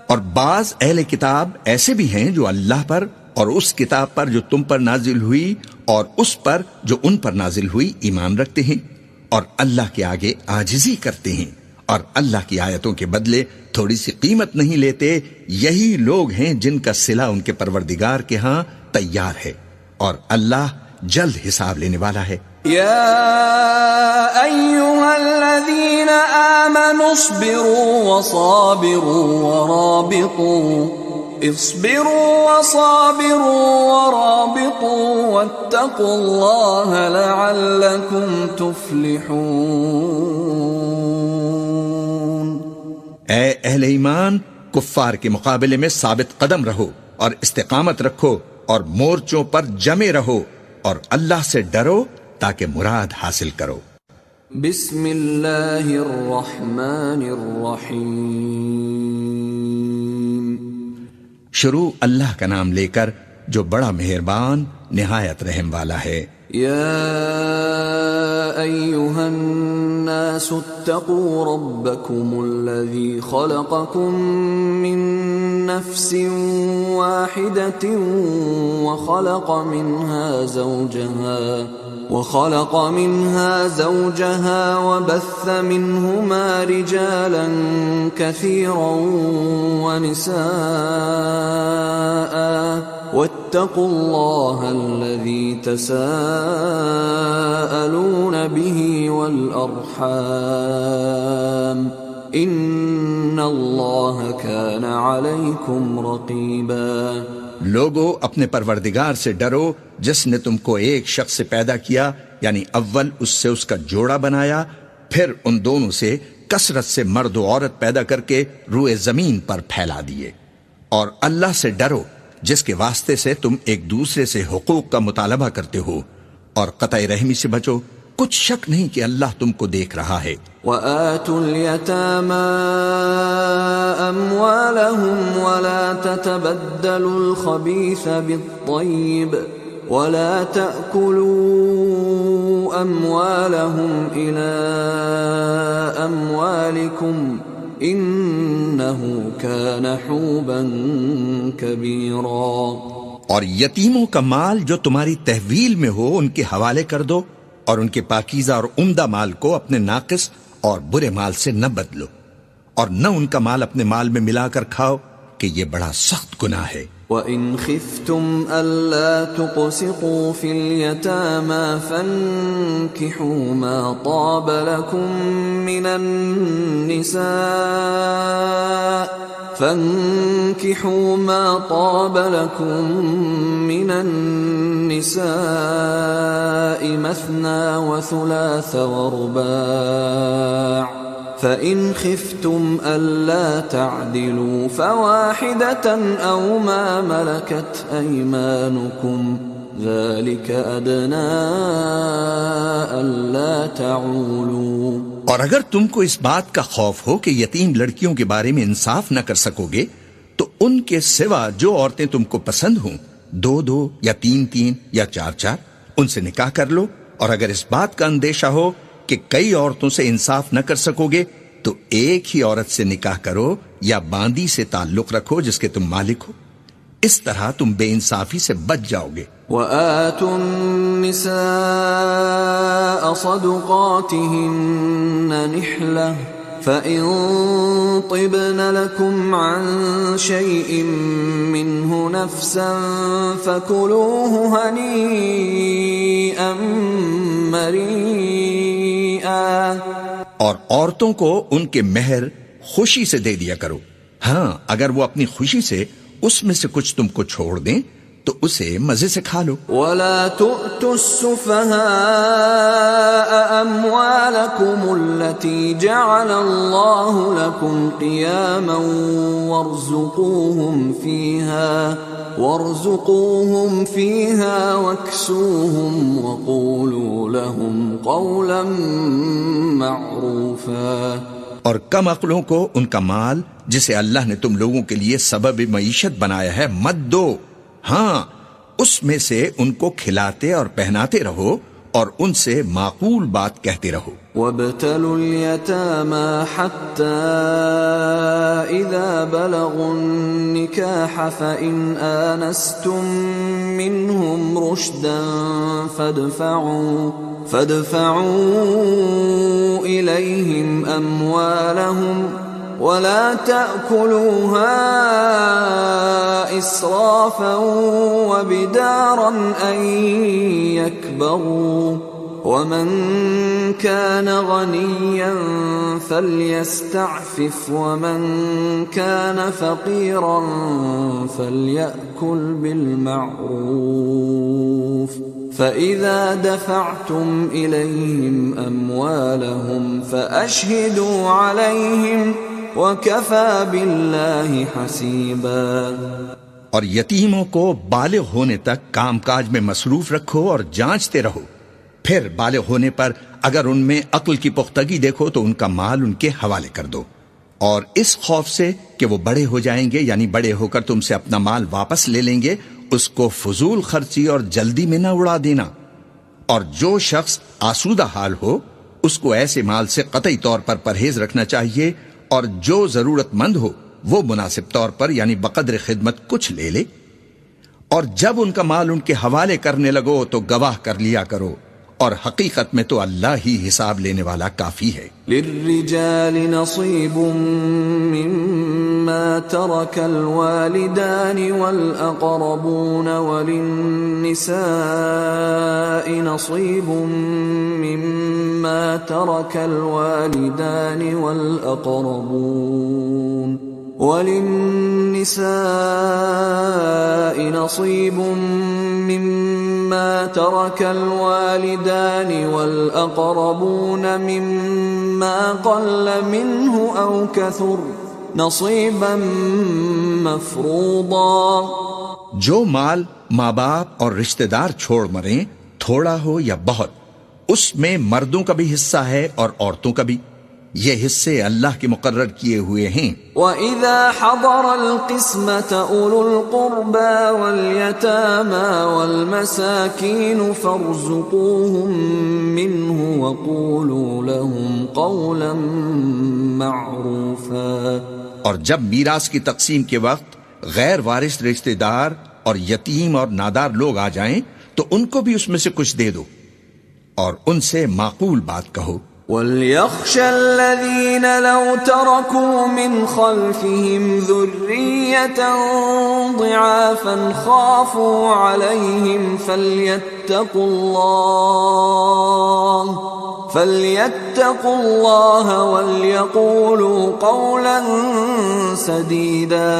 اور بعض اہل کتاب ایسے بھی ہیں جو اللہ پر اور اس کتاب پر جو تم پر نازل ہوئی اور اس پر جو ان پر نازل ہوئی ایمان رکھتے ہیں اور اللہ کے آگے عاجزی کرتے ہیں اور اللہ کی آیتوں کے بدلے تھوڑی سی قیمت نہیں لیتے، یہی لوگ ہیں جن کا صلہ ان کے پروردگار کے ہاں تیار ہے اور اللہ جلد حساب لینے والا ہے۔ يا أيها الذين آمنوا اصبروا ورابطوا واتقوا الله لعلكم تفلحون۔ اے اہل ایمان، کفار کے مقابلے میں ثابت قدم رہو اور استقامت رکھو اور مورچوں پر جمے رہو اور اللہ سے ڈرو تاکہ مراد حاصل کرو۔ بسم اللہ الرحمن الرحیم۔ شروع اللہ کا نام لے کر جو بڑا مہربان نہایت رحم والا ہے۔ يا أيها الناس اتقوا ربكم الذي خلقكم من نفس واحدة وخلق منها زوجها وبث منهما رجالا كثيرا ونساء واتقوا الله الذي تساءلون به والأرحام ان اللہ کان علیکم رقیبا۔ لوگو اپنے پروردگار سے ڈرو جس نے تم کو ایک شخص سے پیدا کیا، یعنی اول اس سے اس کا جوڑا بنایا، پھر ان دونوں سے کثرت سے مرد و عورت پیدا کر کے روئے زمین پر پھیلا دیے۔ اور اللہ سے ڈرو جس کے واسطے سے تم ایک دوسرے سے حقوق کا مطالبہ کرتے ہو، اور قطع رحمی سے بچو، کچھ شک نہیں کہ اللہ تم کو دیکھ رہا ہے۔ وَآتُوا الْيَتَامَى أَمْوَالَهُمْ وَلَا تَتَبَدَّلُوا الْخَبِيثَ بِالطَّيِّبِ وَلَا تَأْكُلُوا أَمْوَالَهُمْ إِلَىٰ أَمْوَالِكُمْ إِنَّهُ كَانَ حُوبًا كَبِيرًا۔ اور یتیموں کا مال جو تمہاری تحویل میں ہو ان کے حوالے کر دو، اور ان کے پاکیزہ اور عمدہ مال کو اپنے ناقص اور برے مال سے نہ بدلو، اور نہ ان کا مال اپنے مال میں ملا کر کھاؤ کہ یہ بڑا سخت گناہ ہے۔ وَإِنْ خِفْتُمْ أَلَّا تُقْسِطُوا فِي الْيَتَامَى فَانكِحُوا مَا طَابَ لَكُم مِّنَ النِّسَاءِ مَثْنَى وَثُلَاثَ وَرُبَاعَ فَإِنْ خِفْتُمْ أَلَّا تَعْدِلُوا فَوَاحِدَةً أَوْ مَا مَلَكَتْ أَيْمَانُكُمْ ذَلِكَ أَدْنَىٰ أَلَّا تَعُولُوا۔ اور اگر تم کو اس بات کا خوف ہو کہ یتیم لڑکیوں کے بارے میں انصاف نہ کر سکو گے تو ان کے سوا جو عورتیں تم کو پسند ہوں، 2 یا 3 یا 4 ان سے نکاح کر لو۔ اور اگر اس بات کا اندیشہ ہو کہ کئی عورتوں سے انصاف نہ کر سکو گے تو ایک ہی عورت سے نکاح کرو یا باندی سے تعلق رکھو جس کے تم مالک ہو، اس طرح تم بے انصافی سے بچ جاؤ گے۔ وَآتُوا النِّسَاءَ صَدُقَاتِهِنَّ نِحْلَةً فَإِن طِبْنَ لَكُمْ عَن شَيْءٍ مِّنْهُ نَفْسًا فَكُلُوهُ هَنِيئًا مَّرِيئًا۔ اور عورتوں کو ان کے مہر خوشی سے دے دیا کرو، ہاں اگر وہ اپنی خوشی سے اس میں سے کچھ تم کو چھوڑ دیں تو اسے مزے سے کھا لو۔ وَلَا تُؤْتُوا السُّفَهَاءَ أَمْوَالَكُمُ الَّتِي جَعَلَ اللَّهُ لَكُمْ قِيَامًا وَارْزُقُوهُمْ فِيهَا وَاكْسُوهُمْ وَقُولُوا لَهُمْ قَوْلًا مَّعْرُوفًا۔ اور کم عقلوں کو ان کا مال جسے اللہ نے تم لوگوں کے لیے سبب معیشت بنایا ہے مت دو، ہاں اس میں سے ان کو کھلاتے اور پہناتے رہو اور ان سے معقول بات کہتے رہو۔ وَابْتَلُوا الْيَتَامَى حَتَّى إِذَا بَلَغُوا النِّكَاحَ فَإِنْ آنَسْتُم مِّنْهُمْ رُشْدًا فَادْفَعُوا إِلَيْهِمْ أَمْوَالَهُمْ وَلَا تَأْكُلُوهَا إِسْرَافًا وَبِدَارًا أَن يَكْبَرُوا وَمَن كَانَ غَنِيًّا فَلْيَسْتَعْفِفْ وَمَن كَانَ فَقِيرًا فَلْيَأْكُلْ بِالْمَعْرُوفِ فَإِذَا دَفَعْتُمْ إِلَيْهِمْ أَمْوَالَهُمْ فَأَشْهِدُوا عَلَيْهِمْ وَكَفَى بِاللَّهِ حَسِيبًا۔ اور یتیموں کو بالغ ہونے تک کام کاج میں مصروف رکھو اور جانچتے رہو، پھر بالغ ہونے پر اگر ان میں عقل کی پختگی دیکھو تو ان کا مال ان کے حوالے کر دو، اور اس خوف سے کہ وہ بڑے ہو جائیں گے، یعنی بڑے ہو کر تم سے اپنا مال واپس لے لیں گے، اس کو فضول خرچی اور جلدی میں نہ اڑا دینا، اور جو شخص آسودہ حال ہو اس کو ایسے مال سے قطعی طور پر پرہیز رکھنا چاہیے، اور جو ضرورت مند ہو وہ مناسب طور پر یعنی بقدر خدمت کچھ لے لے، اور جب ان کا مال ان کے حوالے کرنے لگو تو گواہ کر لیا کرو، اور حقیقت میں تو اللہ ہی حساب لینے والا کافی ہے۔ للرجال نصیب مما ترك الوالدان والأقربون وللنساء نصيب مما ترك الوالدان والأقربون مما قل منه أو كثر نصيبا مفروضا۔ جو مال ماں باپ اور رشتہ دار چھوڑ مریں، تھوڑا ہو یا بہت، اس میں مردوں کا بھی حصہ ہے اور عورتوں کا بھی، یہ حصے اللہ کے مقرر کیے ہوئے ہیں۔ وَإِذَا حَضَرَ الْقِسْمَةَ أُولُو الْقُرْبَى وَالْيَتَامَى وَالْمَسَاكِينُ فَارْزُقُوهُم مِّنْهُ وَقُولُوا لَهُمْ قَوْلًا مَّعْرُوفًا۔ اور جب میراث کی تقسیم کے وقت غیر وارث رشتہ دار اور یتیم اور نادار لوگ آ جائیں تو ان کو بھی اس میں سے کچھ دے دو اور ان سے معقول بات کہو۔ وَلْيَخْشَ الَّذِينَ لَوْ تَرَكُوا مِنْ خَلْفِهِمْ ذُرِّيَّةً ضِعَافًا خَافُوا عَلَيْهِمْ فَلْيَتَّقُوا اللَّهَ وَلْيَقُولُوا قَوْلًا سَدِيدًا۔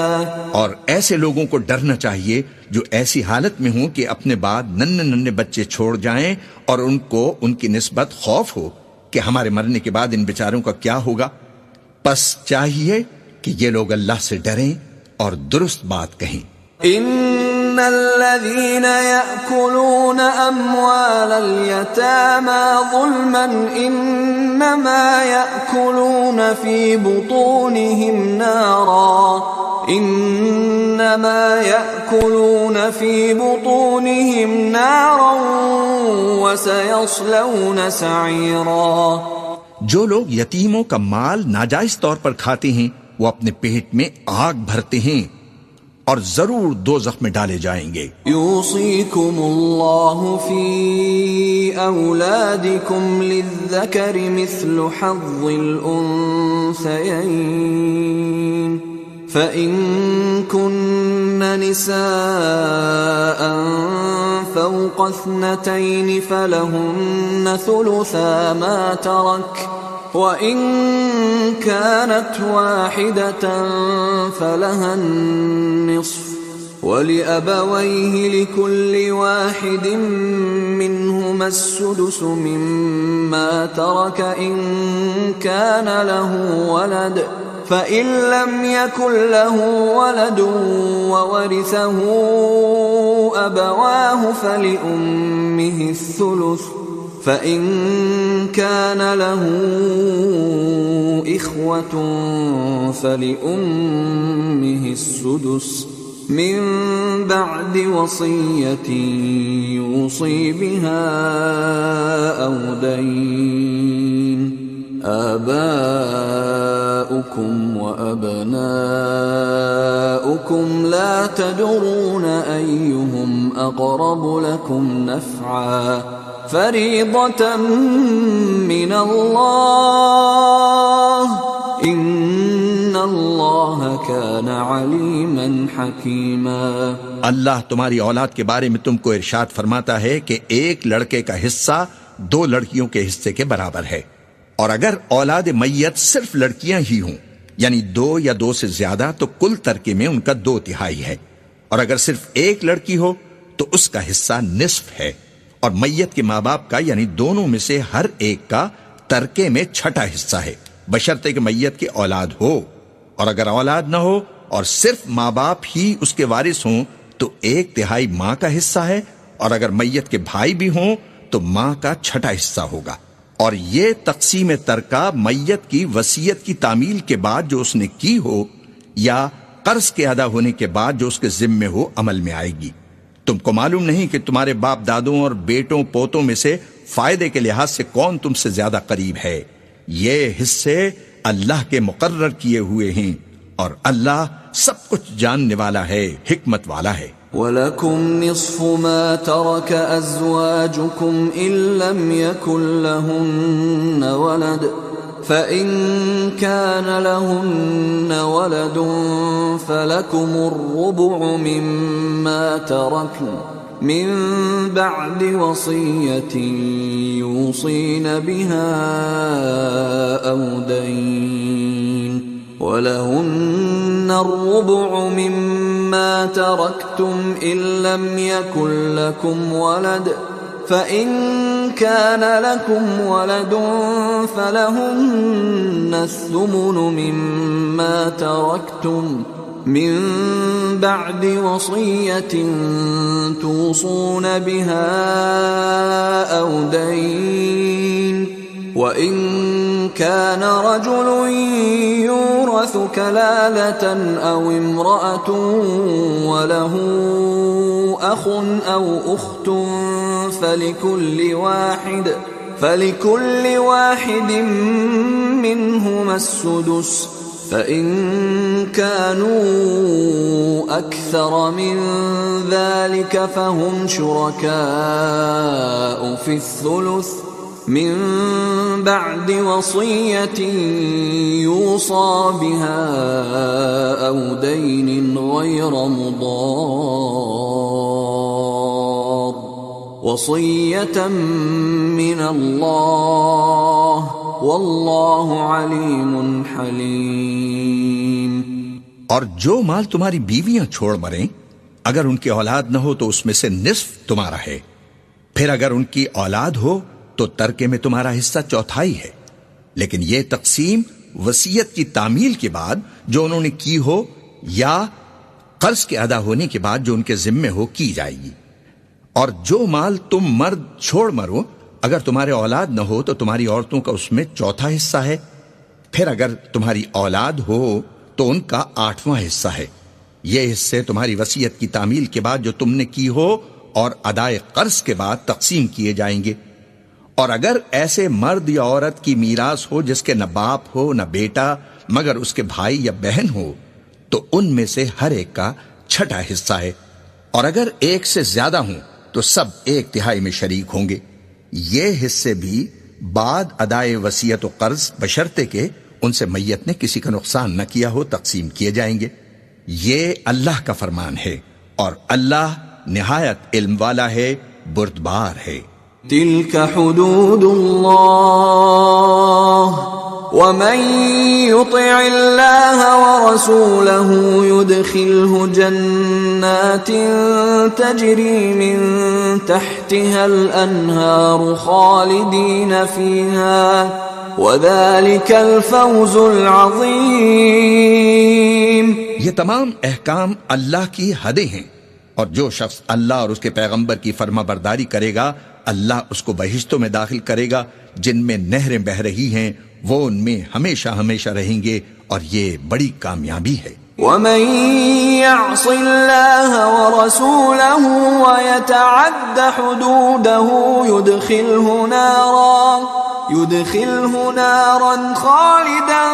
اور ایسے لوگوں کو ڈرنا چاہیے جو ایسی حالت میں ہوں کہ اپنے بعد ننھے بچے چھوڑ جائیں اور ان کو ان کی نسبت خوف ہو کہ ہمارے مرنے کے بعد ان بیچاروں کا کیا ہوگا، پس چاہیے کہ یہ لوگ اللہ سے ڈریں اور درست بات کہیں۔ ان الذين يأكلون اموال اليتامى ظلما انما يأكلون في بطونهم نارا وسيصلون سعيرا۔ جو لوگ یتیموں کا مال ناجائز طور پر کھاتے ہیں وہ اپنے پیٹ میں آگ بھرتے ہیں اور ضرور دوزخ میں ڈالے جائیں گے۔ یوصیکم اللہ فی اولادکم للذکر مثل حظ الانثیین فَإِن كُنَّ نِسَاءً فَوْقَ اثْنَتَيْنِ فَلَهُنَّ ثُلُثَا مَا تَرَكَ وَإِن كَانَتْ وَاحِدَةً فَلَهَا النِّصْفُ وَلِأَبَوَيْهِ لِكُلِّ وَاحِدٍ مِّنْهُمَا السُّدُسُ مِمَّا تَرَكَ إِن كَانَ لَهُ وَلَدٌ فَإِن لَّمْ يَكُن لَّهُ وَلَدٌ وَوَرِثَهُ أَبَوَاهُ فَلِأُمِّهِ الثُّلُثُ فَإِن كَانَ لَهُ إِخْوَةٌ فَلِأُمِّهِ السُّدُسُ مِن بَعْدِ وَصِيَّةٍ يُوصِي بِهَا أَوْ دَيْنٍ آباؤكم وأبناؤكم لا تدرون أيهم أقرب لكم نفعا فريضة من الله إن الله كان عليما حكيما۔ اللہ تمہاری اولاد کے بارے میں تم کو ارشاد فرماتا ہے کہ ایک لڑکے کا حصہ دو لڑکیوں کے حصے کے برابر ہے، اور اگر اولاد میت صرف لڑکیاں ہی ہوں یعنی 2 یا 2 سے زیادہ تو کل ترکے میں ان کا 2/3 ہے، اور اگر صرف ایک لڑکی ہو تو اس کا حصہ نصف ہے، اور میت کے ماں باپ کا یعنی دونوں میں سے ہر ایک کا ترکے میں 6واں حصہ ہے، بشرطے کہ میت کی اولاد ہو، اور اگر اولاد نہ ہو اور صرف ماں باپ ہی اس کے وارث ہوں تو 1/3 ماں کا حصہ ہے، اور اگر میت کے بھائی بھی ہوں تو ماں کا 6واں حصہ ہوگا۔ اور یہ تقسیم ترکہ میت کی وصیت کی تعمیل کے بعد جو اس نے کی ہو یا قرض کے ادا ہونے کے بعد جو اس کے ذمے ہو عمل میں آئے گی، تم کو معلوم نہیں کہ تمہارے باپ دادوں اور بیٹوں پوتوں میں سے فائدے کے لحاظ سے کون تم سے زیادہ قریب ہے؟ یہ حصے اللہ کے مقرر کیے ہوئے ہیں، اور اللہ سب کچھ جاننے والا ہے، حکمت والا ہے۔ وَلَكُمْ نِصْفُ مَا تَرَكَ أَزْوَاجُكُمْ إِن لَّمْ يَكُن لَّهُنَّ وَلَدٌ فَإِن كَانَ لَهُنَّ وَلَدٌ فَلَكُمُ الرُّبُعُ مِمَّا تَرَكْنَ مِن بَعْدِ وَصِيَّةٍ يُوصِينَ بِهَا أَوْ دَيْنٍ وَلَهُنَّ الرُّبُعُ مِمَّا تَرَكْتُمْ إِن لَّمْ يَكُن لَّكُمْ وَلَدٌ فَإِن كَانَ لَكُمْ وَلَدٌ فَلَهُنَّ الثُّمُنُ مِمَّا تَرَكْتُمْ مِن بَعْدِ وَصِيَّةٍ تُوصُونَ بِهَا أَوْ دَيْنٍ وَإِن كَانَ رَجُلٌ يُورَثُ كَلَالَةً أَوْ امْرَأَةٌ وَلَهُ أَخٌ أَوْ أُخْتٌ فَلِكُلِّ واحد منهما السُّدُسُ فَإِن كَانُوا أَكْثَرَ مِن ذَلِكَ فَهُمْ شُرَكَاءُ فِي الثُّلُثِ من بعد وصية يوصى بها أو دين غير مضار وصية من الله والله عليم حليم۔ اور جو مال تمہاری بیویاں چھوڑ مریں، اگر ان کی اولاد نہ ہو تو اس میں سے نصف تمہارا ہے، پھر اگر ان کی اولاد ہو تو ترکے میں تمہارا حصہ چوتھائی ہے، لیکن یہ تقسیم وصیت کی تعمیل کے بعد جو انہوں نے کی ہو یا قرض کے ادا ہونے کے بعد جو ان کے ذمے ہو کی جائے گی۔ اور جو مال تم مرد چھوڑ مرو، اگر تمہارے اولاد نہ ہو تو تمہاری عورتوں کا اس میں چوتھا حصہ ہے، پھر اگر تمہاری اولاد ہو تو ان کا 8واں حصہ ہے۔ یہ حصے تمہاری وصیت کی تعمیل کے بعد جو تم نے کی ہو اور ادائے قرض کے بعد تقسیم کیے جائیں گے۔ اور اگر ایسے مرد یا عورت کی میراث ہو جس کے نہ باپ ہو نہ بیٹا مگر اس کے بھائی یا بہن ہو، تو ان میں سے ہر ایک کا 6واں حصہ ہے، اور اگر ایک سے زیادہ ہوں تو سب 1/3 میں شریک ہوں گے۔ یہ حصے بھی بعد ادائے وصیت و قرض بشرطے کہ ان سے میت نے کسی کا نقصان نہ کیا ہو تقسیم کیے جائیں گے۔ یہ اللہ کا فرمان ہے، اور اللہ نہایت علم والا ہے، بردبار ہے۔ تلك حدود الله ومن يطع الله ورسوله يدخله جنات تجري من تحتها الأنهار خالدين فيها وذلك الفوز العظيم۔ یہ تمام احکام اللہ کی حدیں ہیں، اور جو شخص اللہ اور اس کے پیغمبر کی فرما برداری کرے گا اللہ اس کو بہشتوں میں داخل کرے گا جن میں نہریں بہہ رہی ہیں، وہ ان میں ہمیشہ ہمیشہ رہیں گے، اور یہ بڑی کامیابی ہے۔ وَمَن يَعْصِ اللَّهَ وَرَسُولَهُ وَيَتَعَدَّ حُدُودَهُ يُدْخِلْهُ نَارًا خَالِدًا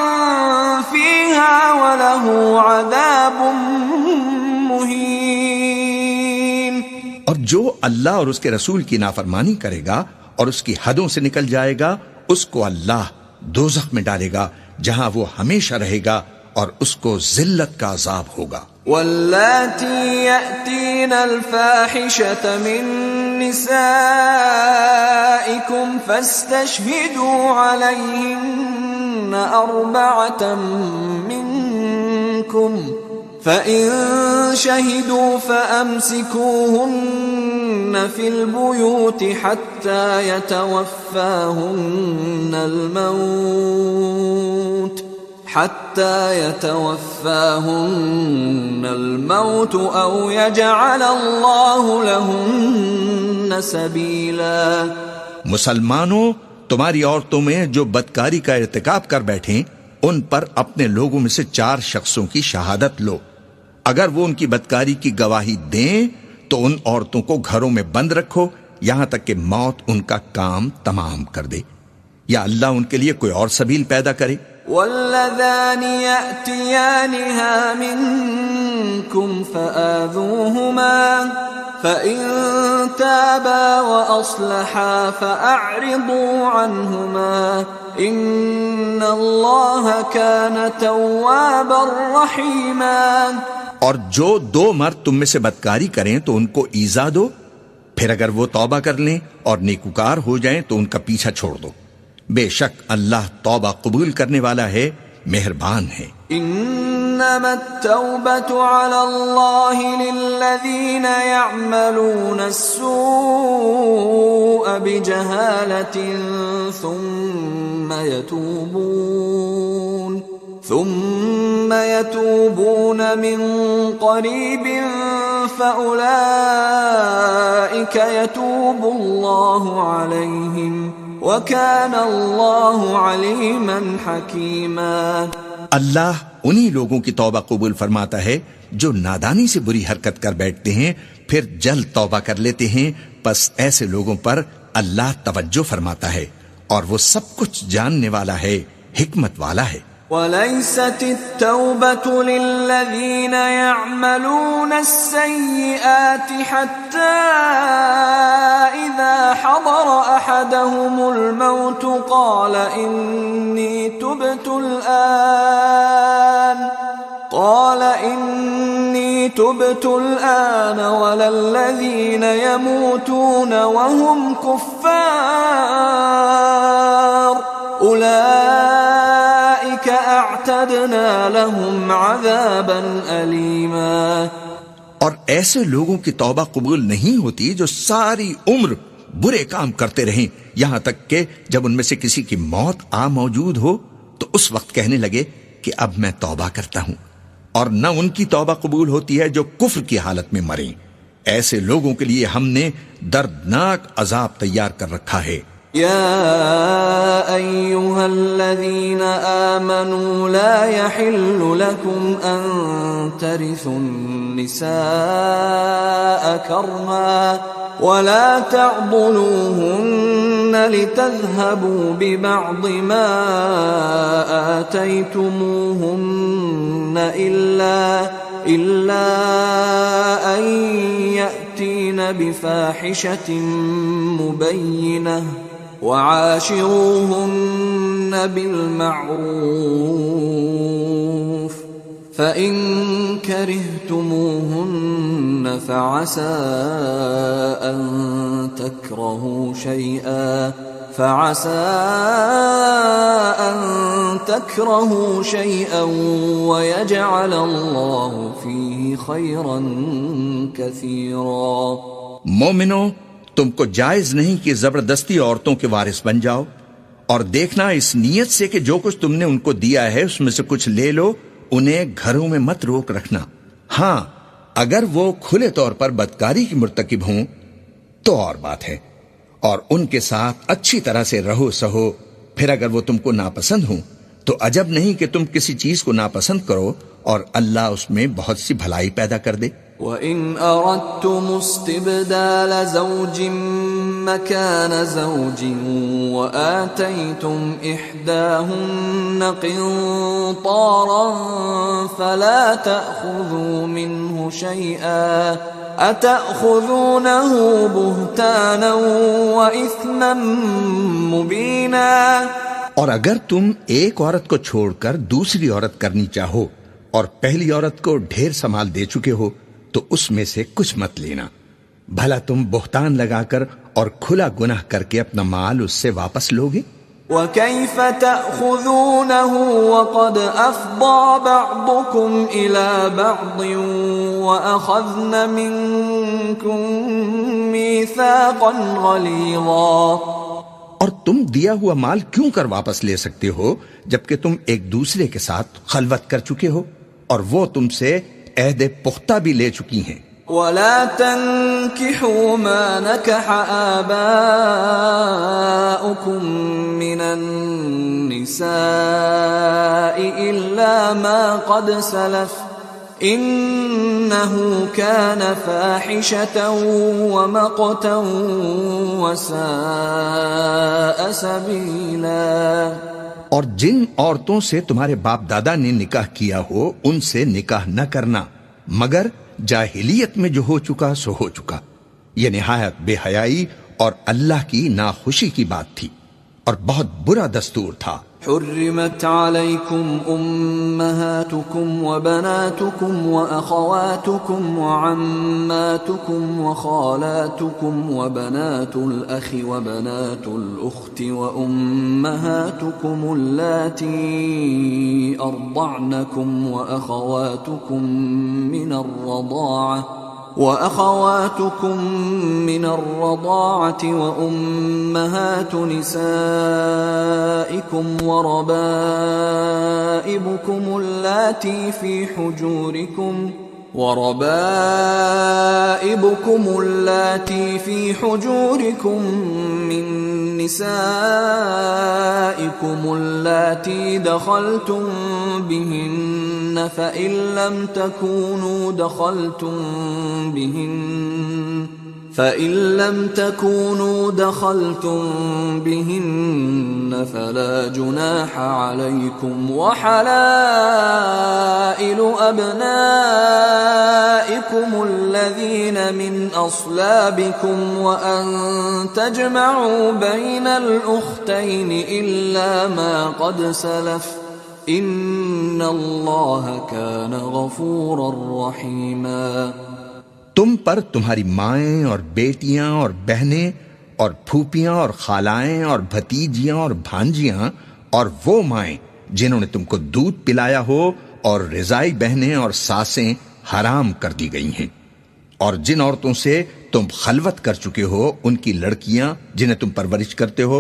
فِيهَا وَلَهُ عَذَابٌ مُّهِينٌ۔ اور جو اللہ اور اس کے رسول کی نافرمانی کرے گا اور اس کی حدوں سے نکل جائے گا، اس کو اللہ دوزخ میں ڈالے گا جہاں وہ ہمیشہ رہے گا، اور اس کو ذلت کا عذاب ہوگا۔ واللاتی یأتین الفاحشة من نسائکم فاستشہدوا علیہن 4 منکم فَإِن شَهِدُوا فَأَمْسِكُوهُنَّ فِي الْبُيُوتِ حَتَّى يَتَوَفَّاهُنَّ الْمَوْتُ أَوْ يَجْعَلَ اللَّهُ لَهُنَّ سَبِيلًا۔ مسلمانوں، تمہاری عورتوں میں جو بدکاری کا ارتکاب کر بیٹھیں، ان پر اپنے لوگوں میں سے 4 شخصوں کی شہادت لو۔ اگر وہ ان کی بدکاری کی گواہی دیں تو ان عورتوں کو گھروں میں بند رکھو یہاں تک کہ موت ان کا کام تمام کر دے، یا اللہ ان کے لیے کوئی اور سبیل پیدا کرے۔ واللذان يأتيانها منكم فآذوهما فإن تابا وأصلحا فأعرضوا عنهما إن الله كان توابا رحيما۔ اور جو دو مرد تم میں سے بدکاری کریں تو ان کو ایذا دو، پھر اگر وہ توبہ کر لیں اور نیکوکار ہو جائیں تو ان کا پیچھا چھوڑ دو، بے شک اللہ توبہ قبول کرنے والا ہے، مہربان ہے۔ انما التوبة على الله للذين يعملون السوء بجهالة ثم يتوبون من قريب فأولئك يتوب الله عليهم وَكَانَ اللَّهُ عَلِيمًا حَكِيمًا۔ اللہ انہی لوگوں کی توبہ قبول فرماتا ہے جو نادانی سے بری حرکت کر بیٹھتے ہیں پھر جلد توبہ کر لیتے ہیں، پس ایسے لوگوں پر اللہ توجہ فرماتا ہے اور وہ سب کچھ جاننے والا ہے، حکمت والا ہے۔ وَلَيْسَتِ التَّوْبَةُ لِلَّذِينَ يَعْمَلُونَ السَّيِّئَاتِ حَتَّى إِذَا حَضَرَ أَحَدَهُمُ الْمَوْتُ قَالَ إِنِّي تُبْتُ الْآنَ وَلَا الَّذِينَ يَمُوتُونَ وَهُمْ كُفَّارٌ أُولَئِكَ أَعْتَدْنَا لَهُمْ عَذَابًا أَلِيمًا۔ اور ایسے لوگوں کی توبہ قبول نہیں ہوتی جو ساری عمر برے کام کرتے رہیں یہاں تک کہ جب ان میں سے کسی کی موت موجود ہو تو اس وقت کہنے لگے کہ اب میں توبہ کرتا ہوں، اور نہ ان کی توبہ قبول ہوتی ہے جو کفر کی حالت میں مریں۔ ایسے لوگوں کے لیے ہم نے دردناک عذاب تیار کر رکھا ہے۔ يا أيها الذين آمنوا لا يحل لكم أن ترثوا النساء كرها ولا تعضلوهن لتذهبوا ببعض ما آتيتموهن إلا أن يأتين بفاحشة مبينة وعاشروهن بالمعروف فإن كرهتموهن فعسى أن تكرهوا شيئا ويجعل الله فيه خيرا كثيرا۔ مومنو، تم کو جائز نہیں کہ زبردستی عورتوں کے وارث بن جاؤ، اور دیکھنا اس نیت سے کہ جو کچھ تم نے ان کو دیا ہے اس میں سے کچھ لے لو، انہیں گھروں میں مت روک رکھنا۔ ہاں، اگر وہ کھلے طور پر بدکاری کی مرتکب ہوں تو اور بات ہے، اور ان کے ساتھ اچھی طرح سے رہو سہو۔ پھر اگر وہ تم کو ناپسند ہوں تو عجب نہیں کہ تم کسی چیز کو ناپسند کرو اور اللہ اس میں بہت سی بھلائی پیدا کر دے۔ وَإِنْ أَرَدْتُمُ اسْتِبْدَالَ زَوْجٍ مَّكَانَ زَوْجٍ وَآتَيْتُمْ إِحْدَاهُنَّ قِنطَارًا فَلَا تَأْخُذُوا مِنْهُ شَيْئًا أَتَأْخُذُونَهُ بُهْتَانًا وَإِثْمًا مُّبِينًا۔ اور اگر تم ایک عورت کو چھوڑ کر دوسری عورت کرنی چاہو اور پہلی عورت کو ڈھیر سنبھال دے چکے ہو تو اس میں سے کچھ مت لینا، بھلا تم بہتان لگا کر اور کھلا گناہ کر کے اپنا مال اس سے واپس لوگے۔ وَكَيْفَ تَأْخُذُونَهُ وَقَدْ أَفْضَى بَعْضُكُمْ إِلَى بَعْضٍ وَأَخَذْنَ مِنكُم مِّيثَاقًا غَلِيظًا۔ اور تم دیا ہوا مال کیوں کر واپس لے سکتے ہو جبکہ تم ایک دوسرے کے ساتھ خلوت کر چکے ہو اور وہ تم سے عہد پختہ بھی لے چکی ہیں۔ وَلَا تَنكِحُوا مَا نَكَحَ آبَاؤُكُم مِّنَ النِّسَاءِ إِلَّا مَا قَدْ سَلَفَ إنه كان فاحشة ومقتا وساء سبيلا۔ اور جن عورتوں سے تمہارے باپ دادا نے نکاح کیا ہو ان سے نکاح نہ کرنا مگر جاہلیت میں جو ہو چکا سو ہو چکا، یہ نہایت بے حیائی اور اللہ کی ناخوشی کی بات تھی اور بہت برا دستور تھا۔ حرمت عليكم أمهاتكم وبناتكم وأخواتكم وعماتكم وخالاتكم وبنات الأخ وبنات الأخت وأمهاتكم اللاتي أرضعنكم وأخواتكم من الرضاعة وأمهات نسائكم وربائبكم اللاتي في حجوركم من نسائكم اللاتي دخلتم بهن فإن لم تكونوا دخلتم بهن فلا جناح عليكم وحلائل أبنائكم الذين من أصلابكم وأن تجمعوا بين الأختين إلا ما قد سلف إن الله كان غفورا رحيما۔ تم پر تمہاری مائیں اور بیٹیاں اور بہنیں اور پھوپیاں اور خالائیں اور بھتیجیاں اور بھانجیاں اور وہ مائیں جنہوں نے تم کو دودھ پلایا ہو اور رضائی بہنیں اور ساسیں حرام کر دی گئی ہیں، اور جن عورتوں سے تم خلوت کر چکے ہو ان کی لڑکیاں جنہیں تم پرورش کرتے ہو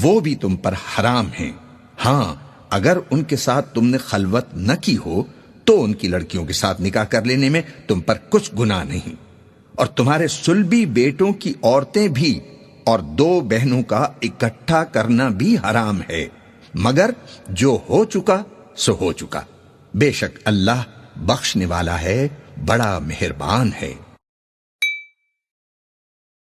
وہ بھی تم پر حرام ہیں، ہاں اگر ان کے ساتھ تم نے خلوت نہ کی ہو تو ان کی لڑکیوں کے ساتھ نکاح کر لینے میں تم پر کچھ گناہ نہیں، اور تمہارے صلبی بیٹوں کی عورتیں بھی اور دو بہنوں کا اکٹھا کرنا بھی حرام ہے مگر جو ہو چکا سو ہو چکا، بے شک اللہ بخشنے والا ہے، بڑا مہربان ہے۔